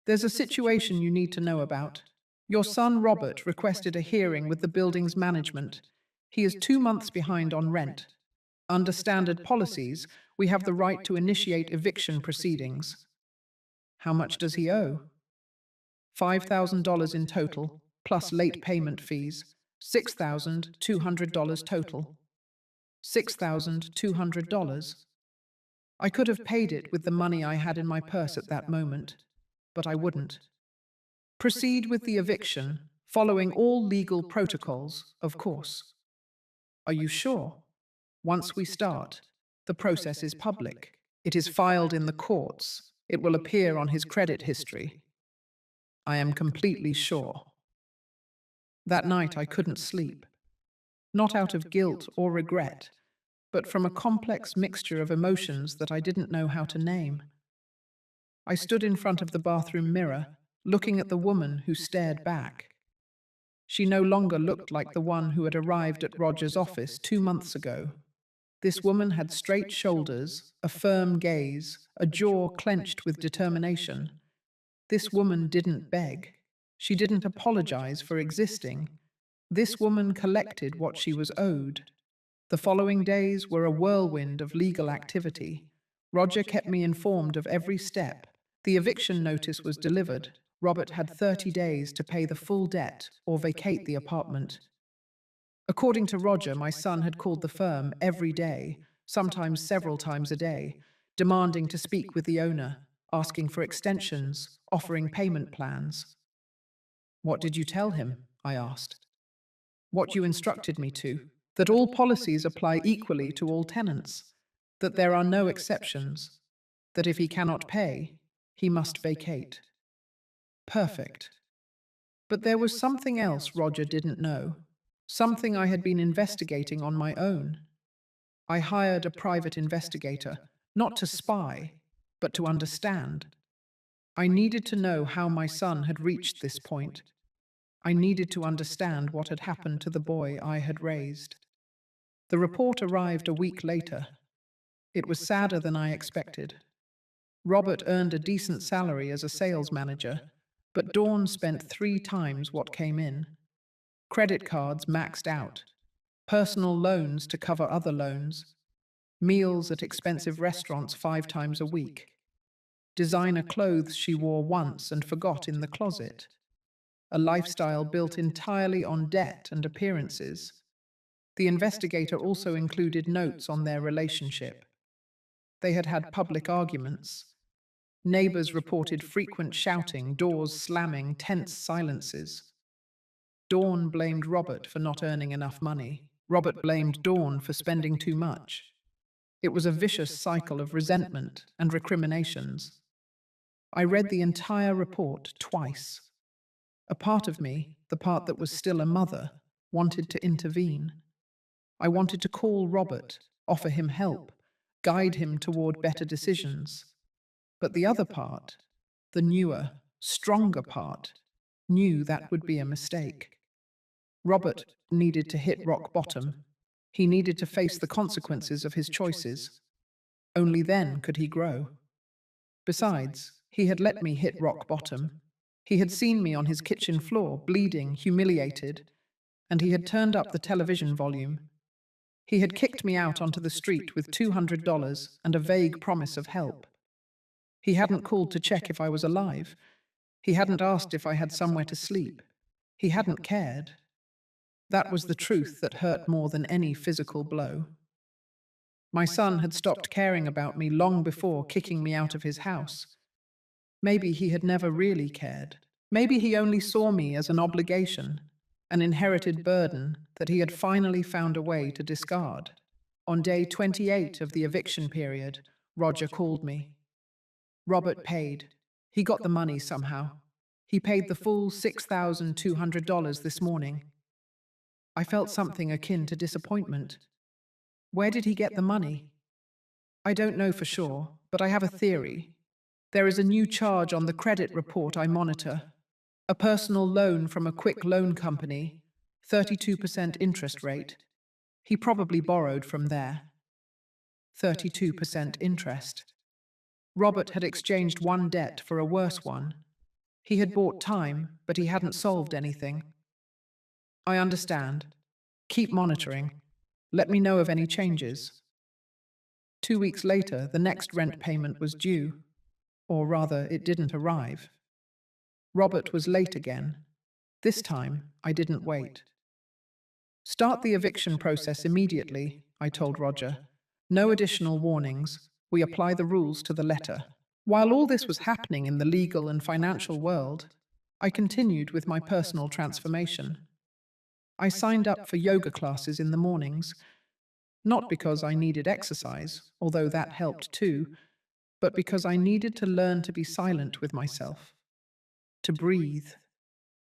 there's a situation you need to know about. Your son Robert requested a hearing with the building's management. He is 2 months behind on rent. Under standard policies, we have the right to initiate eviction proceedings. How much does he owe? $5,000 in total, plus late payment fees. $6,200 total. $6,200. I could have paid it with the money I had in my purse at that moment, but I wouldn't. Proceed with the eviction, following all legal protocols, of course. Are you sure? Once we start, the process is public. It is filed in the courts. It will appear on his credit history. I am completely sure. That night I couldn't sleep. Not out of guilt or regret, but from a complex mixture of emotions that I didn't know how to name. I stood in front of the bathroom mirror, looking at the woman who stared back. She no longer looked like the one who had arrived at Roger's office 2 months ago. This woman had straight shoulders, a firm gaze, a jaw clenched with determination. This woman didn't beg. She didn't apologize for existing. This woman collected what she was owed. The following days were a whirlwind of legal activity. Roger kept me informed of every step. The eviction notice was delivered. Robert had 30 days to pay the full debt or vacate the apartment. According to Roger, my son had called the firm every day, sometimes several times a day, demanding to speak with the owner, asking for extensions, offering payment plans. "What did you tell him?" I asked. "What you instructed me to, that all policies apply equally to all tenants, that there are no exceptions, that if he cannot pay, he must vacate." Perfect. But there was something else Roger didn't know, something I had been investigating on my own. I hired a private investigator, not to spy, but to understand. I needed to know how my son had reached this point. I needed to understand what had happened to the boy I had raised. The report arrived a week later. It was sadder than I expected. Robert earned a decent salary as a sales manager, but Dawn spent 3 times what came in. Credit cards maxed out, personal loans to cover other loans, meals at expensive restaurants 5 times a week, designer clothes she wore once and forgot in the closet, a lifestyle built entirely on debt and appearances. The investigator also included notes on their relationship. They had had public arguments. Neighbors reported frequent shouting, doors slamming, tense silences. Dawn blamed Robert for not earning enough money. Robert blamed Dawn for spending too much. It was a vicious cycle of resentment and recriminations. I read the entire report twice. A part of me, the part that was still a mother, wanted to intervene. I wanted to call Robert, offer him help, guide him toward better decisions. But the other part, the newer, stronger part, knew that would be a mistake. Robert needed to hit rock bottom. He needed to face the consequences of his choices. Only then could he grow. Besides, he had let me hit rock bottom. He had seen me on his kitchen floor, bleeding, humiliated, and he had turned up the television volume. He had kicked me out onto the street with $200 and a vague promise of help. He hadn't called to check if I was alive. He hadn't asked if I had somewhere to sleep. He hadn't cared. That was the truth that hurt more than any physical blow. My son had stopped caring about me long before kicking me out of his house. Maybe he had never really cared. Maybe he only saw me as an obligation, an inherited burden that he had finally found a way to discard. On day 28 of the eviction period, Roger called me. Robert paid. He got the money somehow. He paid the full $6,200 this morning. I felt something akin to disappointment. Where did he get the money? I don't know for sure, but I have a theory. There is a new charge on the credit report I monitor. A personal loan from a quick loan company, 32% interest rate. He probably borrowed from there. 32% interest. Robert had exchanged one debt for a worse one. He had bought time, but he hadn't solved anything. I understand. Keep monitoring. Let me know of any changes. 2 weeks later, the next rent payment was due. Or rather, it didn't arrive. Robert was late again. This time, I didn't wait. Start the eviction process immediately, I told Roger. No additional warnings. We apply the rules to the letter. While all this was happening in the legal and financial world, I continued with my personal transformation. I signed up for yoga classes in the mornings, not because I needed exercise, although that helped too, but because I needed to learn to be silent with myself, to breathe,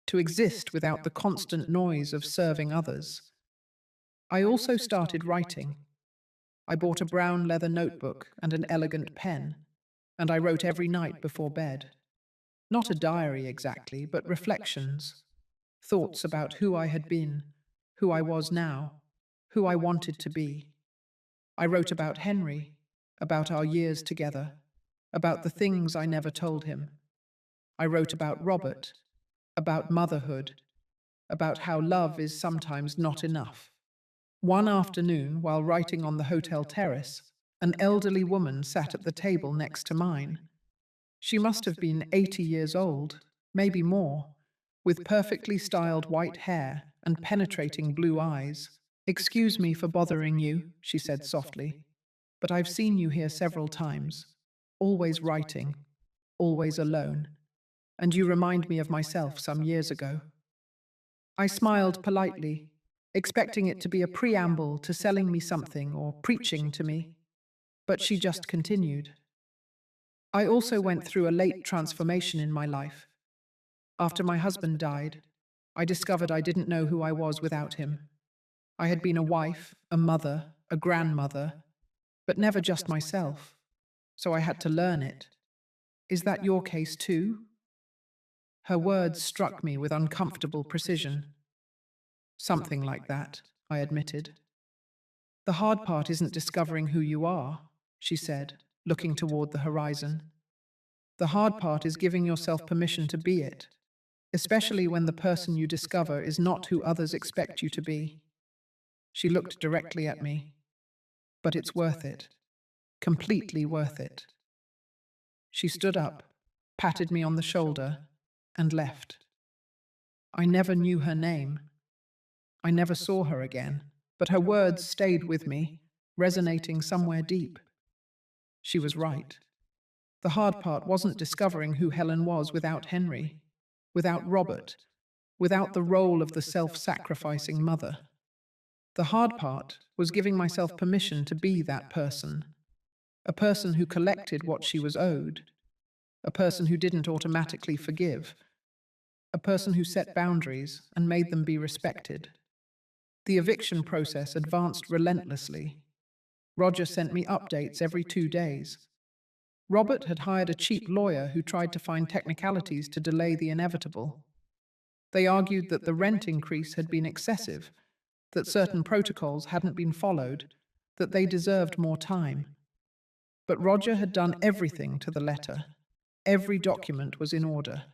to exist without the constant noise of serving others. I also started writing. I bought a brown leather notebook and an elegant pen, and I wrote every night before bed. Not a diary exactly, but reflections, thoughts about who I had been, who I was now, who I wanted to be. I wrote about Henry, about our years together, about the things I never told him. I wrote about Robert, about motherhood, about how love is sometimes not enough. One afternoon, while writing on the hotel terrace, an elderly woman sat at the table next to mine. She must have been 80 years old, maybe more, with perfectly styled white hair and penetrating blue eyes. "Excuse me for bothering you," she said softly, "but I've seen you here several times, always writing, always alone, and you remind me of myself some years ago." I smiled politely, expecting it to be a preamble to selling me something or preaching to me, but she just continued. "I also went through a late transformation in my life. After my husband died, I discovered I didn't know who I was without him. I had been a wife, a mother, a grandmother, but never just myself, so I had to learn it. Is that your case too?" Her words struck me with uncomfortable precision. "Something like that," I admitted. "The hard part isn't discovering who you are," she said, looking toward the horizon. "The hard part is giving yourself permission to be it, especially when the person you discover is not who others expect you to be." She looked directly at me. "But it's worth it. Completely worth it." She stood up, patted me on the shoulder, and left. I never knew her name. I never saw her again, but her words stayed with me, resonating somewhere deep. She was right. The hard part wasn't discovering who Helen was without Henry, without Robert, without the role of the self-sacrificing mother. The hard part was giving myself permission to be that person, a person who collected what she was owed, a person who didn't automatically forgive, a person who set boundaries and made them be respected. The eviction process advanced relentlessly. Roger sent me updates every 2 days. Robert had hired a cheap lawyer who tried to find technicalities to delay the inevitable. They argued that the rent increase had been excessive, that certain protocols hadn't been followed, that they deserved more time. But Roger had done everything to the letter. Every document was in order.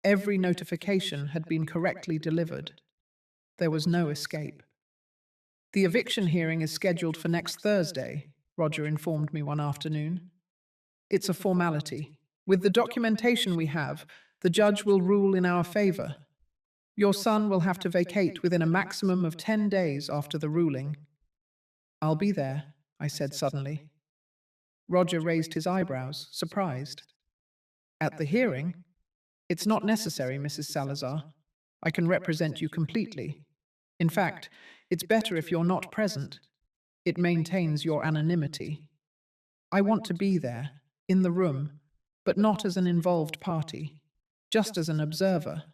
Every notification had been correctly delivered. There was no escape. "The eviction hearing is scheduled for next Thursday," Roger informed me one afternoon. "It's a formality. With the documentation we have, the judge will rule in our favor. Your son will have to vacate within a maximum of 10 days after the ruling." "I'll be there," I said suddenly. Roger raised his eyebrows, surprised. "At the hearing? It's not necessary, Mrs. Salazar. I can represent you completely. In fact, it's better if you're not present. It maintains your anonymity. I want to be there, in the room, but not as an involved party, just as an observer."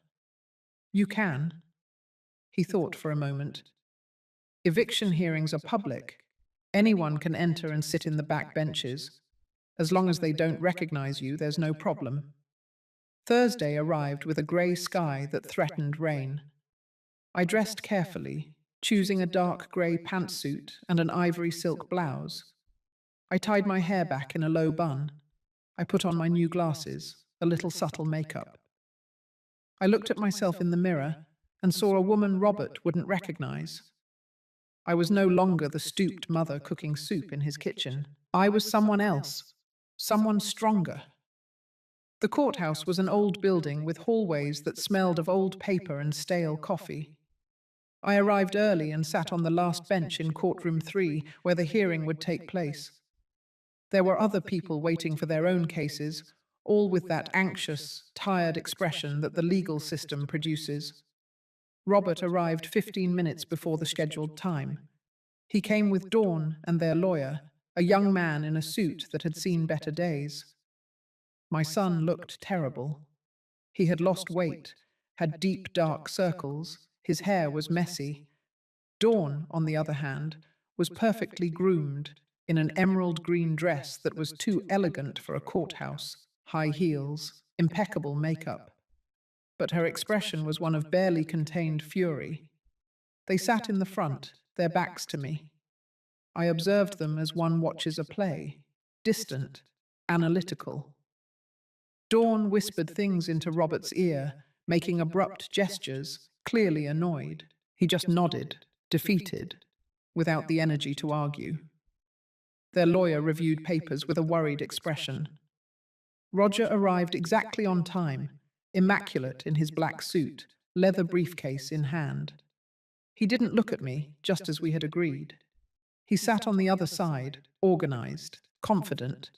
"You can." He thought for a moment. "Eviction hearings are public. Anyone can enter and sit in the back benches. As long as they don't recognize you, there's no problem." Thursday arrived with a grey sky that threatened rain. I dressed carefully, choosing a dark grey pantsuit and an ivory silk blouse. I tied my hair back in a low bun. I put on my new glasses, a little subtle makeup. I looked at myself in the mirror and saw a woman Robert wouldn't recognize. I was no longer the stooped mother cooking soup in his kitchen. I was someone else, someone stronger. The courthouse was an old building with hallways that smelled of old paper and stale coffee. I arrived early and sat on the last bench in courtroom 3, where the hearing would take place. There were other people waiting for their own cases, all with that anxious, tired expression that the legal system produces. Robert arrived 15 minutes before the scheduled time. He came with Dawn and their lawyer, a young man in a suit that had seen better days. My son looked terrible. He had lost weight, had deep dark circles, his hair was messy. Dawn, on the other hand, was perfectly groomed, in an emerald green dress that was too elegant for a courthouse, high heels, impeccable makeup. But her expression was one of barely contained fury. They sat in the front, their backs to me. I observed them as one watches a play, distant, analytical. Dawn whispered things into Robert's ear, making abrupt gestures, clearly annoyed. He just nodded, defeated, without the energy to argue. Their lawyer reviewed papers with a worried expression. Roger arrived exactly on time, immaculate in his black suit, leather briefcase in hand. He didn't look at me, just as we had agreed. He sat on the other side, organized, confident.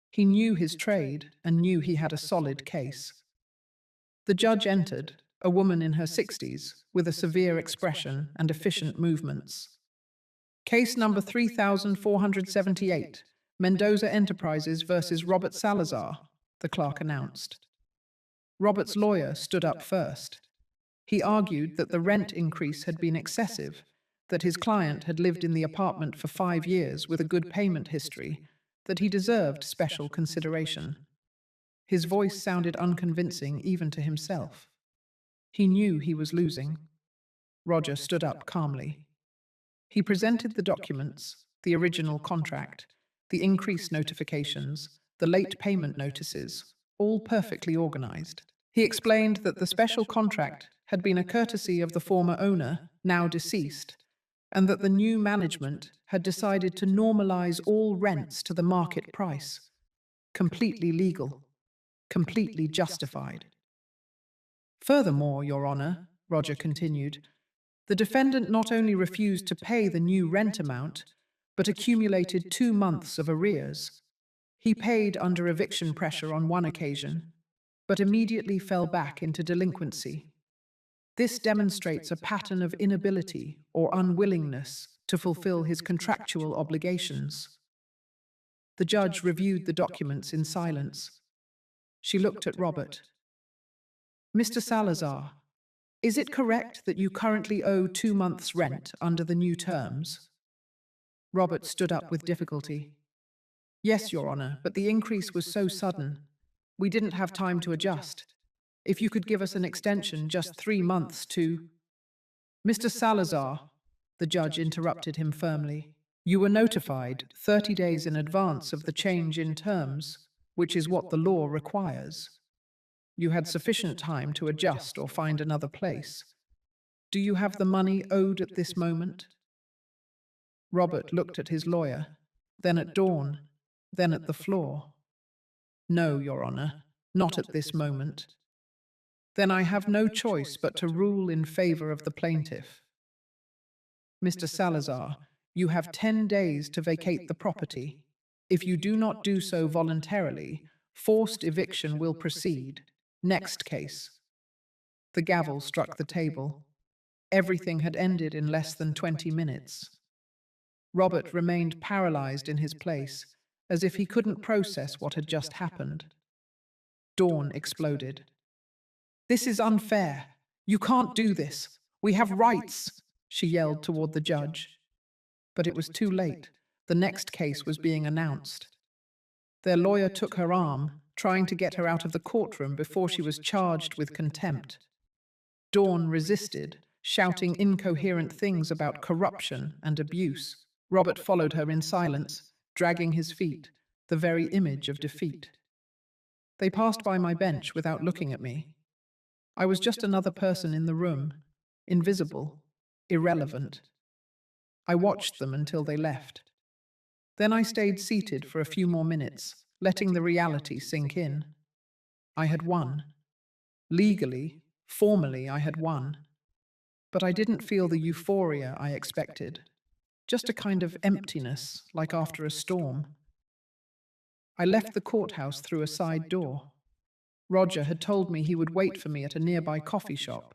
He knew his trade and knew he had a solid case. The judge entered, a woman in her 60s, with a severe expression and efficient movements. Case number 3478, Mendoza Enterprises versus Robert Salazar, the clerk announced. Robert's lawyer stood up first. He argued that the rent increase had been excessive, that his client had lived in the apartment for 5 years with a good payment history, that he deserved special consideration. His voice sounded unconvincing even to himself. He knew he was losing. Roger stood up calmly. He presented the documents, the original contract, the increase notifications, the late payment notices, all perfectly organized. He explained that the special contract had been a courtesy of the former owner, now deceased, and that the new management had decided to normalize all rents to the market price. Completely legal, completely justified. Furthermore, Your Honor, Roger continued, the defendant not only refused to pay the new rent amount, but accumulated 2 months of arrears. He paid under eviction pressure on one occasion, but immediately fell back into delinquency. This demonstrates a pattern of inability or unwillingness to fulfill his contractual obligations. The judge reviewed the documents in silence. She looked at Robert. Mr. Salazar, is it correct that you currently owe 2 months' rent under the new terms? Robert stood up with difficulty. Yes, Your Honor, but the increase was so sudden. We didn't have time to adjust. If you could give us an extension, just 3 months to... Mr. Salazar, the judge interrupted him firmly. You were notified 30 days in advance of the change in terms, which is what the law requires. You had sufficient time to adjust or find another place. Do you have the money owed at this moment? Robert looked at his lawyer, then at Dawn, then at the floor. No, Your Honor, not at this moment. Then I have no choice but to rule in favor of the plaintiff. Mr. Salazar, you have 10 days to vacate the property. If you do not do so voluntarily, forced eviction will proceed. Next case. The gavel struck the table. Everything had ended in less than 20 minutes. Robert remained paralyzed in his place, as if he couldn't process what had just happened. Dawn exploded. This is unfair. You can't do this. We have rights, she yelled toward the judge. But it was too late. The next case was being announced. Their lawyer took her arm, trying to get her out of the courtroom before she was charged with contempt. Dawn resisted, shouting incoherent things about corruption and abuse. Robert followed her in silence, dragging his feet, the very image of defeat. They passed by my bench without looking at me. I was just another person in the room, invisible, irrelevant. I watched them until they left. Then I stayed seated for a few more minutes, letting the reality sink in. I had won. Legally, formally, I had won. But I didn't feel the euphoria I expected. Just a kind of emptiness, like after a storm. I left the courthouse through a side door. Roger had told me he would wait for me at a nearby coffee shop.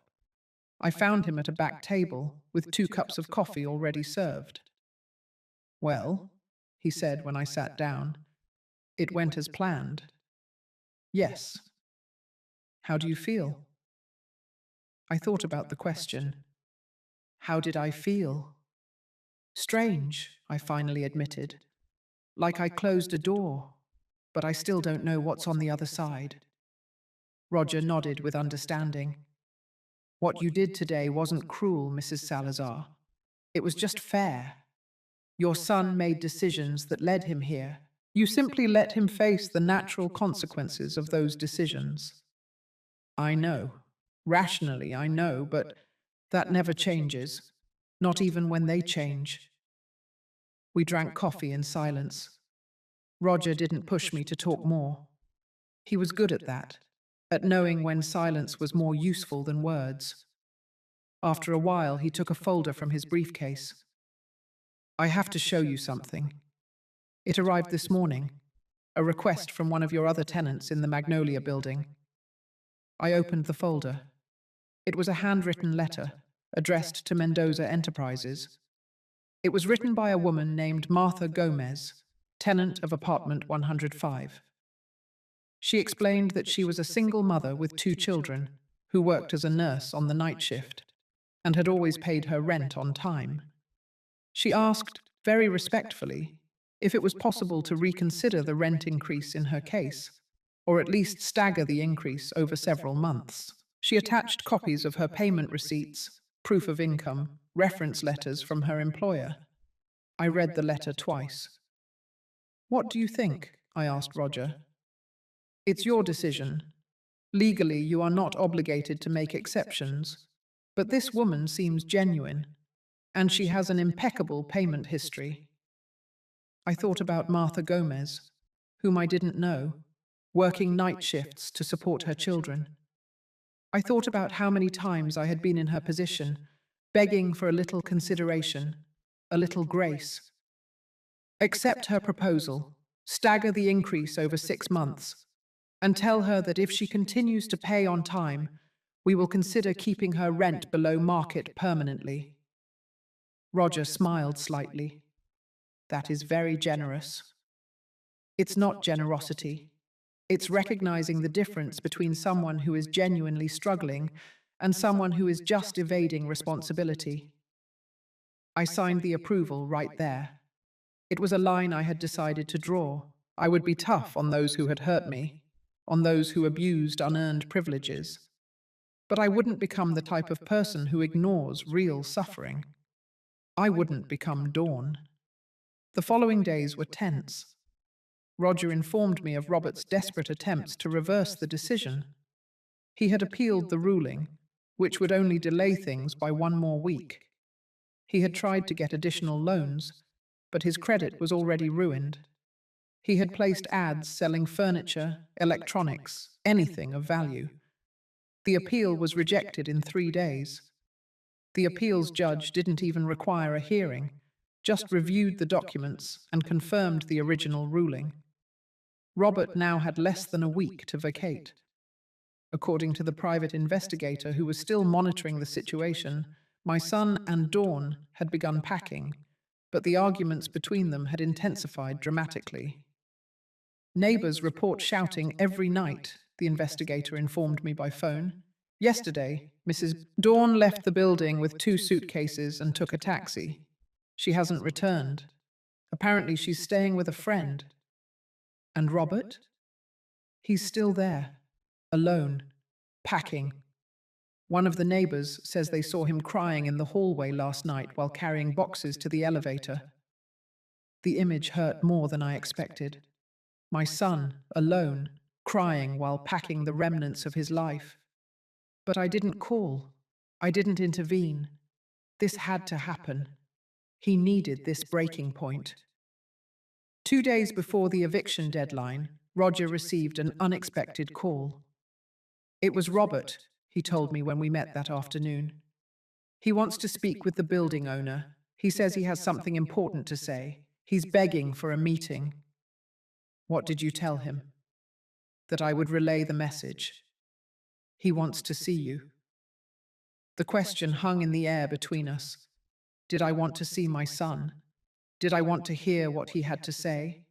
I found him at a back table, with 2 cups of coffee already served. Well, he said when I sat down, it went as planned. Yes. How do you feel? I thought about the question. How did I feel? Strange, I finally admitted. like I closed a door, but I still don't know what's on the other side. Roger nodded with understanding. What you did today wasn't cruel, Mrs. Salazar. It was just fair. Your son made decisions that led him here. You simply let him face the natural consequences of those decisions. I know. Rationally, I know, but that never changes. Not even when they change. We drank coffee in silence. Roger didn't push me to talk more. He was good at that, at knowing when silence was more useful than words. After a while, he took a folder from his briefcase. I have to show you something. It arrived this morning, a request from one of your other tenants in the Magnolia building. I opened the folder. It was a handwritten letter, addressed to Mendoza Enterprises. It was written by a woman named Martha Gomez, tenant of apartment 105. She explained that she was a single mother with 2 children, who worked as a nurse on the night shift, and had always paid her rent on time. She asked, very respectfully, if it was possible to reconsider the rent increase in her case, or at least stagger the increase over several months. She attached copies of her payment receipts, proof of income, reference letters from her employer. I read the letter twice. What do you think? I asked Roger. It's your decision. Legally, you are not obligated to make exceptions. But this woman seems genuine, and she has an impeccable payment history. I thought about Martha Gomez, whom I didn't know, working night shifts to support her children. I thought about how many times I had been in her position, begging for a little consideration, a little grace. Accept her proposal, stagger the increase over 6 months, and tell her that if she continues to pay on time, we will consider keeping her rent below market permanently. Roger smiled slightly. That is very generous. It's not generosity. It's recognizing the difference between someone who is genuinely struggling and someone who is just evading responsibility. I signed the approval right there. It was a line I had decided to draw. I would be tough on those who had hurt me, on those who abused unearned privileges. But I wouldn't become the type of person who ignores real suffering. I wouldn't become Dawn. The following days were tense. Roger informed me of Robert's desperate attempts to reverse the decision. He had appealed the ruling, which would only delay things by 1 more week. He had tried to get additional loans, but his credit was already ruined. He had placed ads selling furniture, electronics, anything of value. The appeal was rejected in 3 days. The appeals judge didn't even require a hearing, just reviewed the documents and confirmed the original ruling. Robert now had less than a week to vacate. According to the private investigator who was still monitoring the situation, my son and Dawn had begun packing, but the arguments between them had intensified dramatically. Neighbors report shouting every night, the investigator informed me by phone. Yesterday, Mrs. Dawn left the building with 2 suitcases and took a taxi. She hasn't returned. Apparently she's staying with a friend. And Robert? He's still there, alone, packing. One of the neighbors says they saw him crying in the hallway last night while carrying boxes to the elevator. The image hurt more than I expected. My son, alone, crying while packing the remnants of his life. But I didn't call. I didn't intervene. This had to happen. He needed this breaking point. 2 days before the eviction deadline, Roger received an unexpected call. It was Robert, he told me when we met that afternoon. He wants to speak with the building owner. He says he has something important to say. He's begging for a meeting. What did you tell him? That I would relay the message. He wants to see you. The question hung in the air between us. Did I want to see my son? Did I want to hear what he had to say?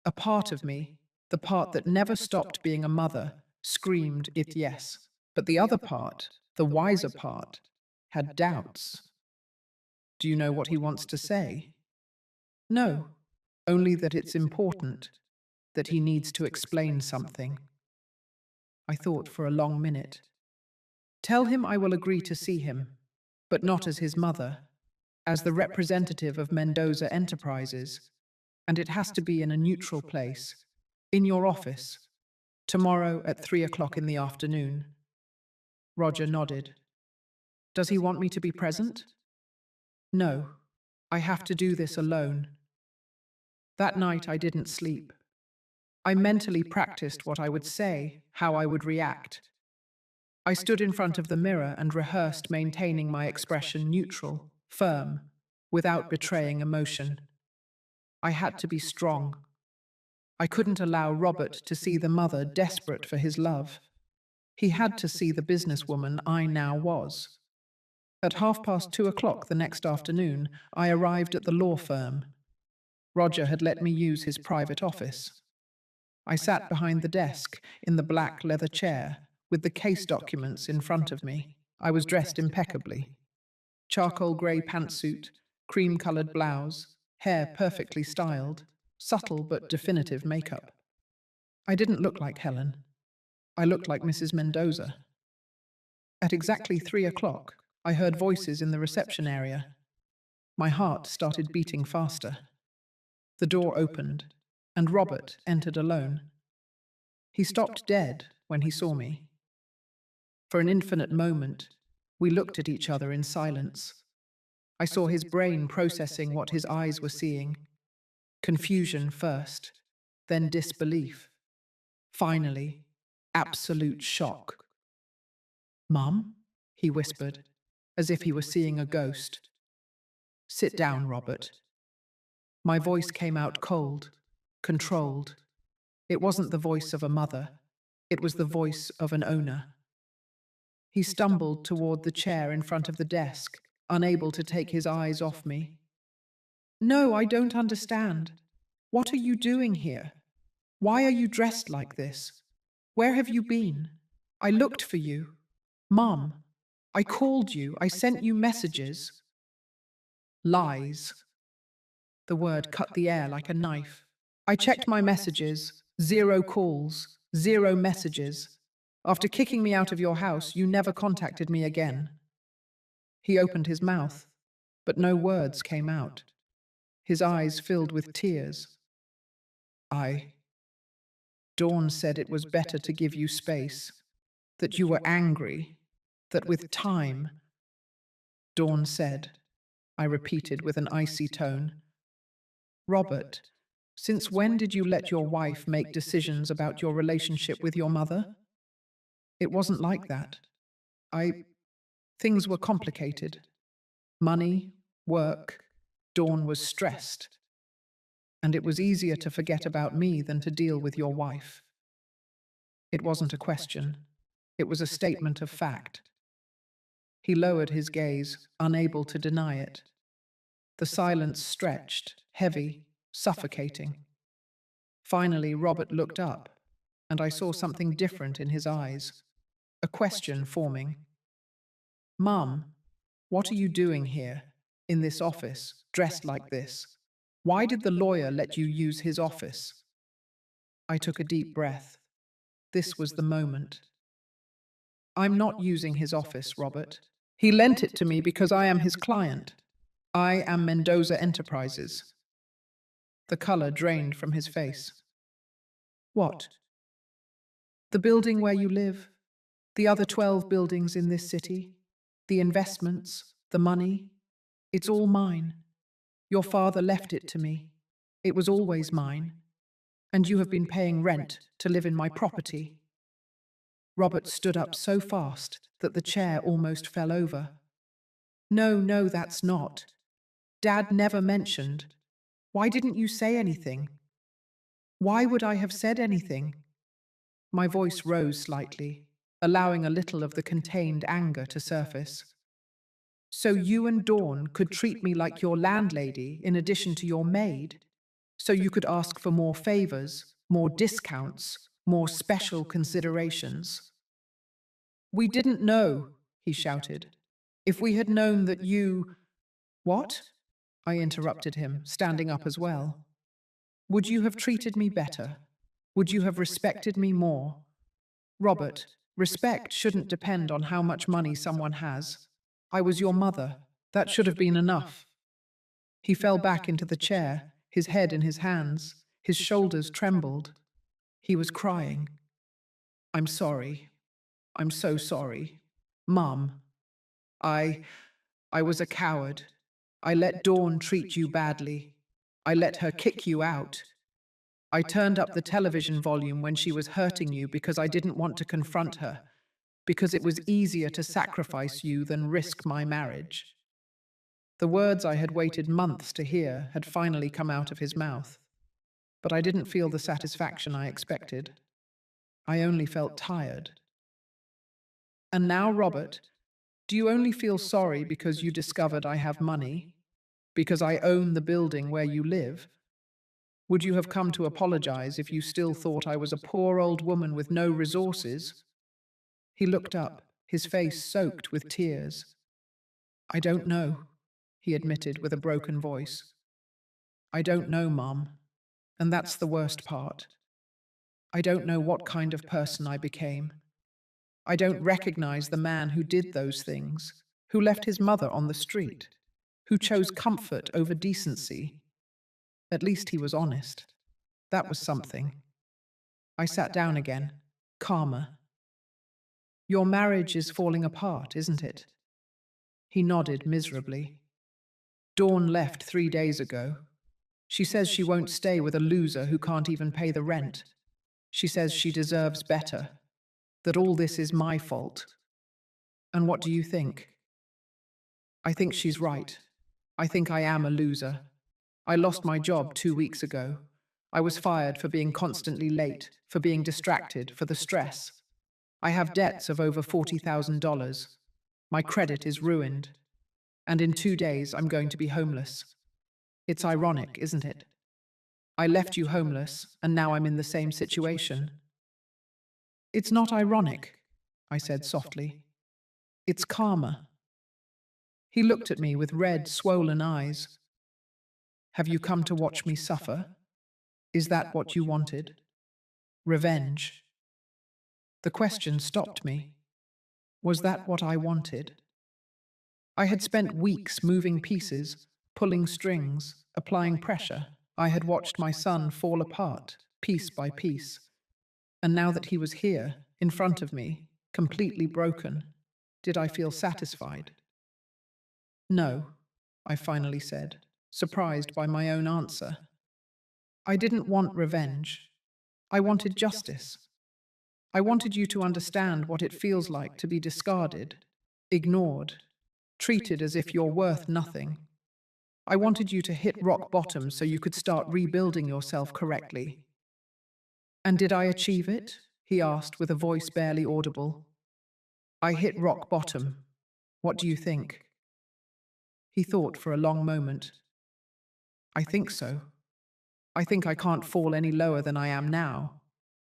A part of me, the part that never stopped being a mother, screamed it yes. But the other part, the wiser part, had doubts. Do you know what he wants to say? No. only that it's important, that he needs to explain something. I thought for a long minute. Tell him I will agree to see him, but not as his mother, as the representative of Mendoza Enterprises, and it has to be in a neutral place, in your office, tomorrow at 3 o'clock in the afternoon. Roger nodded. Does he want me to be present? No, I have to do this alone. That night I didn't sleep. I mentally practiced what I would say, how I would react. I stood in front of the mirror and rehearsed maintaining my expression neutral, firm, without betraying emotion. I had to be strong. I couldn't allow Robert to see the mother desperate for his love. He had to see the businesswoman I now was. At 2:30 the next afternoon, I arrived at the law firm. Roger had let me use his private office. I sat behind the desk, in the black leather chair, with the case documents in front of me. I was dressed impeccably. Charcoal grey pantsuit, cream-coloured blouse, hair perfectly styled, subtle but definitive makeup. I didn't look like Helen. I looked like Mrs. Mendoza. At exactly 3 o'clock, I heard voices in the reception area. My heart started beating faster. The door opened, and Robert entered alone. He stopped dead when he saw me. For an infinite moment, we looked at each other in silence. I saw his brain processing what his eyes were seeing. Confusion first, then disbelief. Finally, absolute shock. "Mum?" he whispered, as if he were seeing a ghost. "Sit down, Robert." My voice came out cold, controlled. It wasn't the voice of a mother. It was the voice of an owner. He stumbled toward the chair in front of the desk, unable to take his eyes off me. "No, I don't understand. What are you doing here? Why are you dressed like this? Where have you been? I looked for you. Mum, I called you. I sent you messages." Lies. The word cut the air like a knife. I checked my messages. 0 calls, 0 messages. After kicking me out of your house, you never contacted me again. He opened his mouth, but no words came out. His eyes filled with tears. Dawn said it was better to give you space, that you were angry, that with time. Dawn said, I repeated with an icy tone. Robert, since when did you let your wife make decisions about your relationship with your mother? It wasn't like that. Things were complicated. Money, work, Dawn was stressed. And it was easier to forget about me than to deal with your wife. It wasn't a question. It was a statement of fact. He lowered his gaze, unable to deny it. The silence stretched, heavy, suffocating. Finally, Robert looked up, and I saw something different in his eyes. A question forming. Mum, what are you doing here, in this office, dressed like this? Why did the lawyer let you use his office? I took a deep breath. This was the moment. I'm not using his office, Robert. He lent it to me because I am his client. I am Mendoza Enterprises. The color drained from his face. What? The building where you live, the other 12 buildings in this city, the investments, the money, it's all mine. Your father left it to me. It was always mine. And you have been paying rent to live in my property. Robert stood up so fast that the chair almost fell over. No, that's not. Dad never mentioned. Why didn't you say anything? Why would I have said anything? My voice rose slightly, allowing a little of the contained anger to surface. So you and Dawn could treat me like your landlady in addition to your maid? So you could ask for more favors, more discounts, more special considerations? We didn't know, he shouted. If we had known that you... What? I interrupted him, standing up as well. Would you have treated me better? Would you have respected me more? Robert, respect shouldn't depend on how much money someone has. I was your mother. That should have been enough. He fell back into the chair, his head in his hands. His shoulders trembled. He was crying. I'm sorry. I'm so sorry. Mum, I... I was a coward. I let Dawn treat you badly. I let her kick you out. I turned up the television volume when she was hurting you because I didn't want to confront her, because it was easier to sacrifice you than risk my marriage. The words I had waited months to hear had finally come out of his mouth, but I didn't feel the satisfaction I expected. I only felt tired. And now, Robert, do you only feel sorry because you discovered I have money? Because I own the building where you live? Would you have come to apologize if you still thought I was a poor old woman with no resources? He looked up, his face soaked with tears. I don't know, he admitted with a broken voice. I don't know, Mum, and that's the worst part. I don't know what kind of person I became. I don't recognize the man who did those things, who left his mother on the street, who chose comfort over decency. At least he was honest. That was something. I sat down again, calmer. Your marriage is falling apart, isn't it? He nodded miserably. Dawn left 3 days ago. She says she won't stay with a loser who can't even pay the rent. She says she deserves better, that all this is my fault. And what do you think? I think she's right. I think I am a loser. I lost my job 2 weeks ago. I was fired for being constantly late, for being distracted, for the stress. I have debts of over $40,000. My credit is ruined. And in 2 days, I'm going to be homeless. It's ironic, isn't it? I left you homeless, and now I'm in the same situation. It's not ironic, I said softly. It's karma. He looked at me with red, swollen eyes. Have you come to watch me suffer? Is that what you wanted? Revenge. The question stopped me. Was that what I wanted? I had spent weeks moving pieces, pulling strings, applying pressure. I had watched my son fall apart, piece by piece. And now that he was here, in front of me, completely broken, did I feel satisfied? No, I finally said, surprised by my own answer. I didn't want revenge. I wanted justice. I wanted you to understand what it feels like to be discarded, ignored, treated as if you're worth nothing. I wanted you to hit rock bottom so you could start rebuilding yourself correctly. And did I achieve it? He asked with a voice barely audible. I hit rock bottom. What do you think? He thought for a long moment. I think so. I think I can't fall any lower than I am now.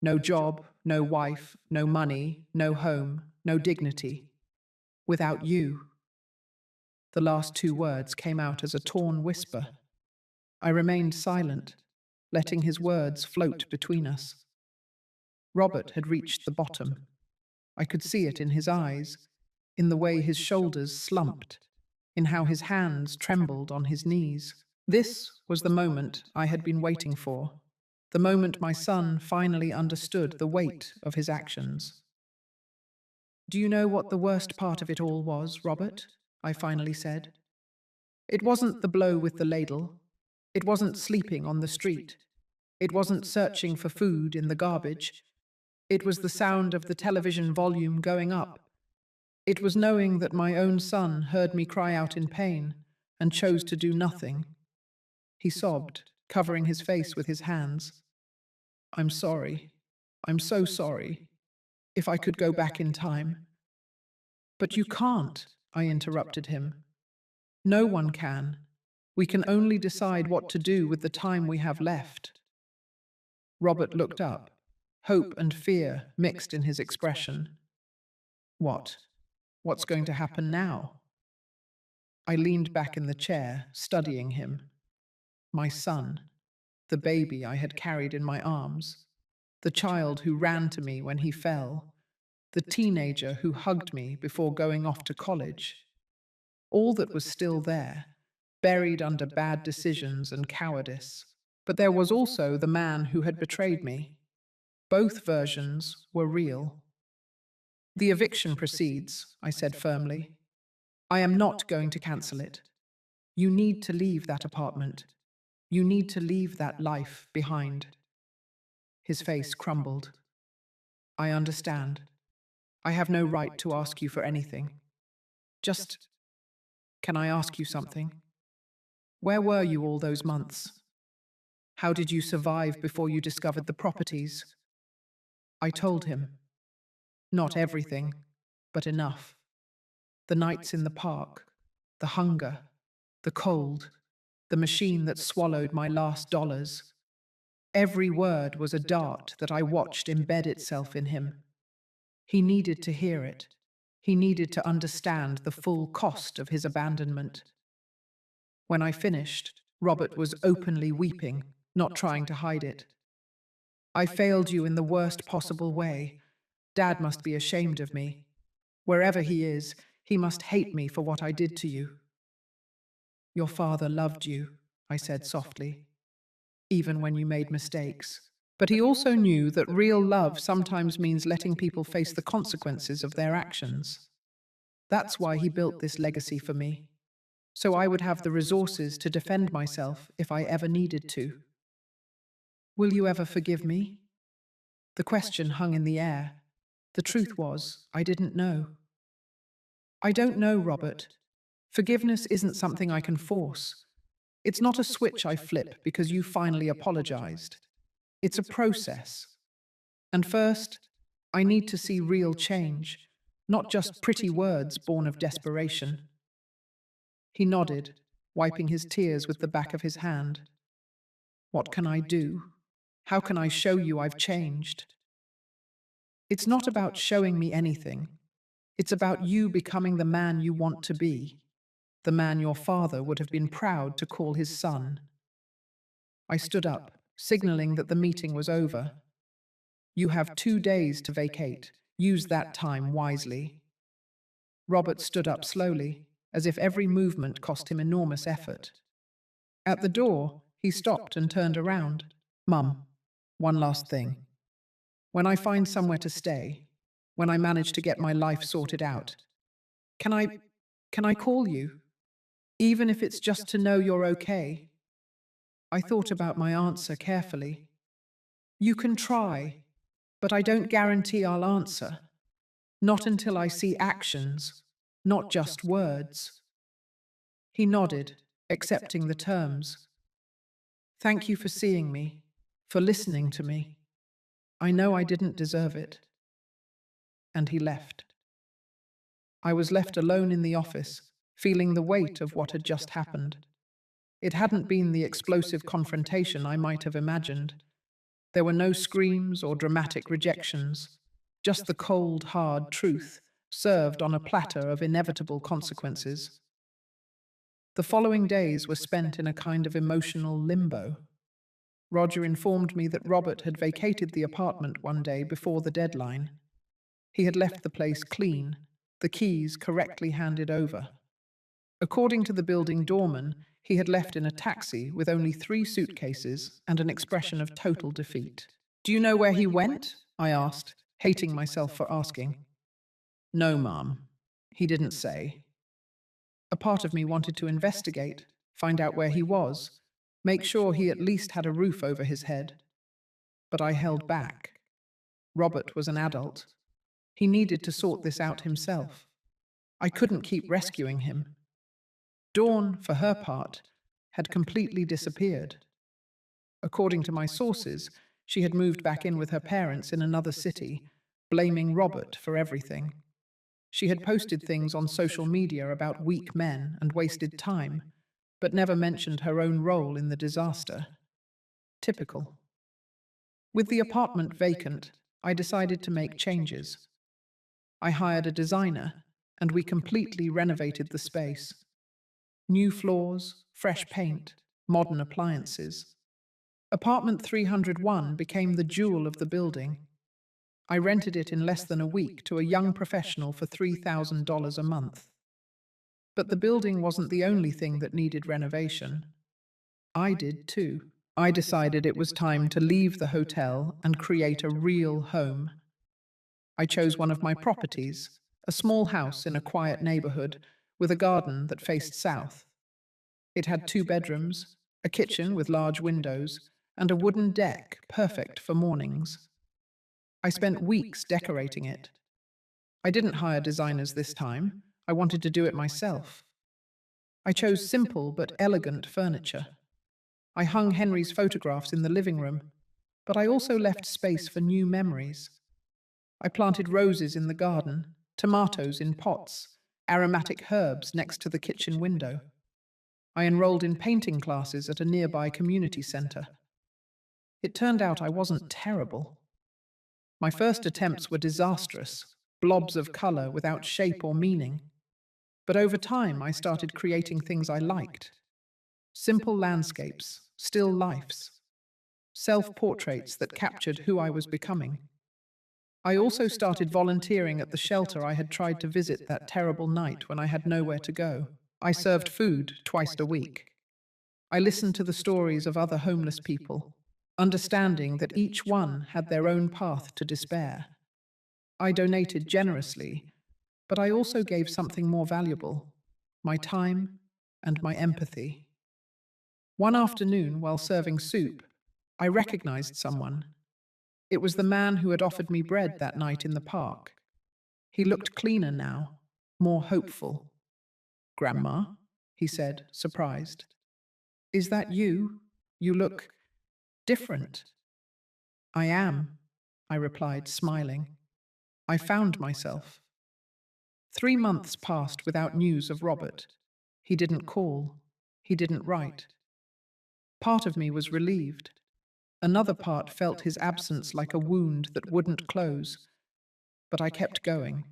No job, no wife, no money, no home, no dignity. Without you. The last two words came out as a torn whisper. I remained silent, letting his words float between us. Robert had reached the bottom. I could see it in his eyes, in the way his shoulders slumped, in how his hands trembled on his knees. This was the moment I had been waiting for, the moment my son finally understood the weight of his actions. Do you know what the worst part of it all was, Robert? I finally said. It wasn't the blow with the ladle. It wasn't sleeping on the street. It wasn't searching for food in the garbage. It was the sound of the television volume going up. It was knowing that my own son heard me cry out in pain and chose to do nothing. He sobbed, covering his face with his hands. I'm sorry. I'm so sorry. If I could go back in time. But you can't, I interrupted him. No one can. We can only decide what to do with the time we have left. Robert looked up, hope and fear mixed in his expression. What? What's going to happen now? I leaned back in the chair, studying him. My son. The baby I had carried in my arms, the child who ran to me when he fell, the teenager who hugged me before going off to college. All that was still there, buried under bad decisions and cowardice. But there was also the man who had betrayed me. Both versions were real. The eviction proceeds, I said firmly. I am not going to cancel it. You need to leave that apartment. You need to leave that life behind. His face crumbled. I understand. I have no right to ask you for anything. Just, can I ask you something? Where were you all those months? How did you survive before you discovered the properties? I told him. Not everything, but enough. The nights in the park, the hunger, the cold, the machine that swallowed my last dollars. Every word was a dart that I watched embed itself in him. He needed to hear it. He needed to understand the full cost of his abandonment. When I finished, Robert was openly weeping, not trying to hide it. I failed you in the worst possible way. Dad must be ashamed of me. Wherever he is, he must hate me for what I did to you. Your father loved you, I said softly, even when you made mistakes. But he also knew that real love sometimes means letting people face the consequences of their actions. That's why he built this legacy for me, so I would have the resources to defend myself if I ever needed to. Will you ever forgive me? The question hung in the air. The truth was, I didn't know. I don't know, Robert. Forgiveness isn't something I can force. It's not a switch I flip because you finally apologized. It's a process. And first, I need to see real change, not just pretty words born of desperation. He nodded, wiping his tears with the back of his hand. What can I do? How can I show you I've changed? It's not about showing me anything. It's about you becoming the man you want to be, the man your father would have been proud to call his son. I stood up, signaling that the meeting was over. You have 2 days to vacate. Use that time wisely. Robert stood up slowly, as if every movement cost him enormous effort. At the door, he stopped and turned around. Mum, one last thing. When I find somewhere to stay, when I manage to get my life sorted out, can I call you? Even if it's just to know you're okay? I thought about my answer carefully. You can try, but I don't guarantee I'll answer. Not until I see actions, not just words. He nodded, accepting the terms. Thank you for seeing me, for listening to me. I know I didn't deserve it. And he left. I was left alone in the office, feeling the weight of what had just happened. It hadn't been the explosive confrontation I might have imagined. There were no screams or dramatic rejections, just the cold, hard truth, served on a platter of inevitable consequences. The following days were spent in a kind of emotional limbo. Roger informed me that Robert had vacated the apartment one day before the deadline. He had left the place clean, the keys correctly handed over. According to the building doorman, he had left in a taxi with only 3 suitcases and an expression of total defeat. Do you know where he went? I asked, hating myself for asking. No, Ma'am. He didn't say. A part of me wanted to investigate, find out where he was, make sure he at least had a roof over his head. But I held back. Robert was an adult. He needed to sort this out himself. I couldn't keep rescuing him. Dawn, for her part, had completely disappeared. According to my sources, she had moved back in with her parents in another city, blaming Robert for everything. She had posted things on social media about weak men and wasted time, but never mentioned her own role in the disaster. Typical. With the apartment vacant, I decided to make changes. I hired a designer, and we completely renovated the space. New floors, fresh paint, modern appliances. Apartment 301 became the jewel of the building. I rented it in less than a week to a young professional for $3,000 a month. But the building wasn't the only thing that needed renovation. I did too. I decided it was time to leave the hotel and create a real home. I chose one of my properties, a small house in a quiet neighborhood with a garden that faced south. It had 2 bedrooms, a kitchen with large windows, and a wooden deck perfect for mornings. I spent weeks decorating it. I didn't hire designers this time. I wanted to do it myself. I chose simple but elegant furniture. I hung Henry's photographs in the living room, but I also left space for new memories. I planted roses in the garden, tomatoes in pots, aromatic herbs next to the kitchen window. I enrolled in painting classes at a nearby community center. It turned out I wasn't terrible. My first attempts were disastrous, blobs of color without shape or meaning. But over time, I started creating things I liked. Simple landscapes, still lifes, self-portraits that captured who I was becoming. I also started volunteering at the shelter I had tried to visit that terrible night when I had nowhere to go. I served food twice a week. I listened to the stories of other homeless people, understanding that each one had their own path to despair. I donated generously, but I also gave something more valuable: my time and my empathy. One afternoon, while serving soup, I recognized someone. It was the man who had offered me bread that night in the park. He looked cleaner now, more hopeful. "Grandma?" he said, surprised. "Is that you? You look different." "I am," I replied, smiling. "I found myself." 3 months passed without news of Robert. He didn't call. He didn't write. Part of me was relieved. Another part felt his absence like a wound that wouldn't close. But I kept going.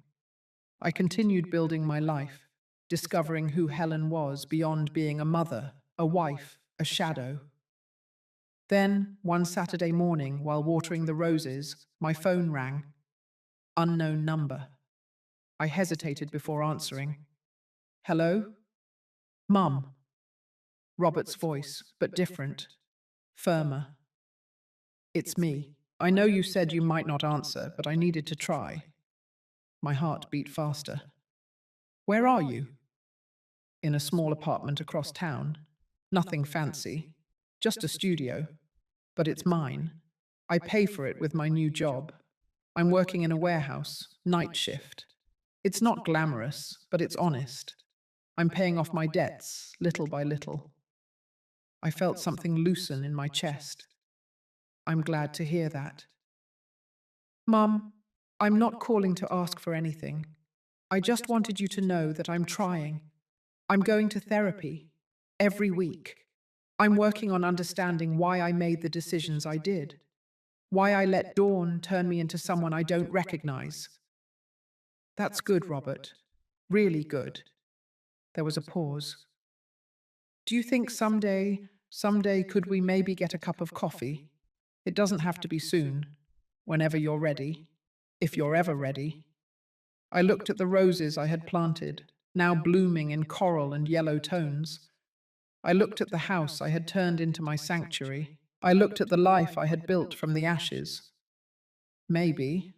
I continued building my life, discovering who Helen was beyond being a mother, a wife, a shadow. Then, one Saturday morning, while watering the roses, my phone rang. Unknown number. I hesitated before answering. "Hello?" "Mum." Robert's voice, but different, firmer. "It's me. I know you said you might not answer, but I needed to try." My heart beat faster. "Where are you?" "In a small apartment across town. Nothing fancy. Just a studio. But it's mine. I pay for it with my new job. I'm working in a warehouse, night shift. It's not glamorous, but it's honest. I'm paying off my debts, little by little." I felt something loosen in my chest. "I'm glad to hear that." "Mum, I'm not calling to ask for anything. I just wanted you to know that I'm trying. I'm going to therapy every week. I'm working on understanding why I made the decisions I did, why I let Dawn turn me into someone I don't recognize." "That's good, Robert. Really good." There was a pause. "Do you think someday could we maybe get a cup of coffee? It doesn't have to be soon. Whenever you're ready. If you're ever ready." I looked at the roses I had planted, now blooming in coral and yellow tones. I looked at the house I had turned into my sanctuary. I looked at the life I had built from the ashes. "Maybe,"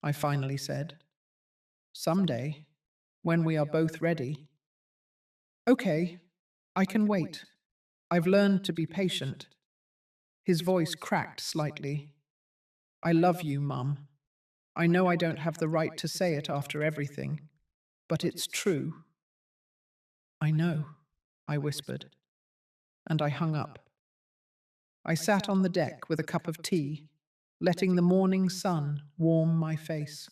I finally said. "Someday, when we are both ready." "Okay, I can wait. I've learned to be patient." His voice cracked slightly. "I love you, Mum. I know I don't have the right to say it after everything, but it's true." "I know," I whispered, and I hung up. I sat on the deck with a cup of tea, letting the morning sun warm my face.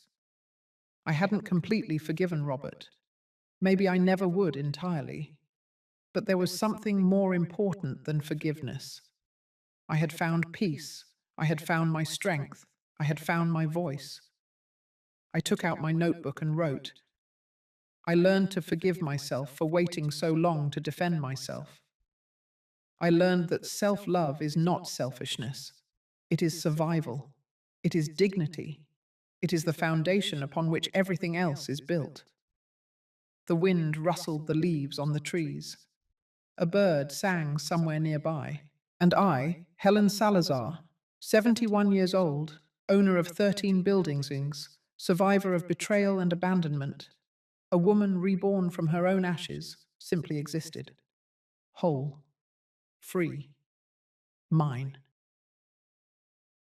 I hadn't completely forgiven Robert. Maybe I never would entirely. But there was something more important than forgiveness. I had found peace. I had found my strength. I had found my voice. I took out my notebook and wrote. I learned to forgive myself for waiting so long to defend myself. I learned that self-love is not selfishness. It is survival. It is dignity. It is the foundation upon which everything else is built. The wind rustled the leaves on the trees. A bird sang somewhere nearby. And I, Helen Salazar, 71 years old, owner of 13 buildings, survivor of betrayal and abandonment, a woman reborn from her own ashes, simply existed. Whole. Free. Mine.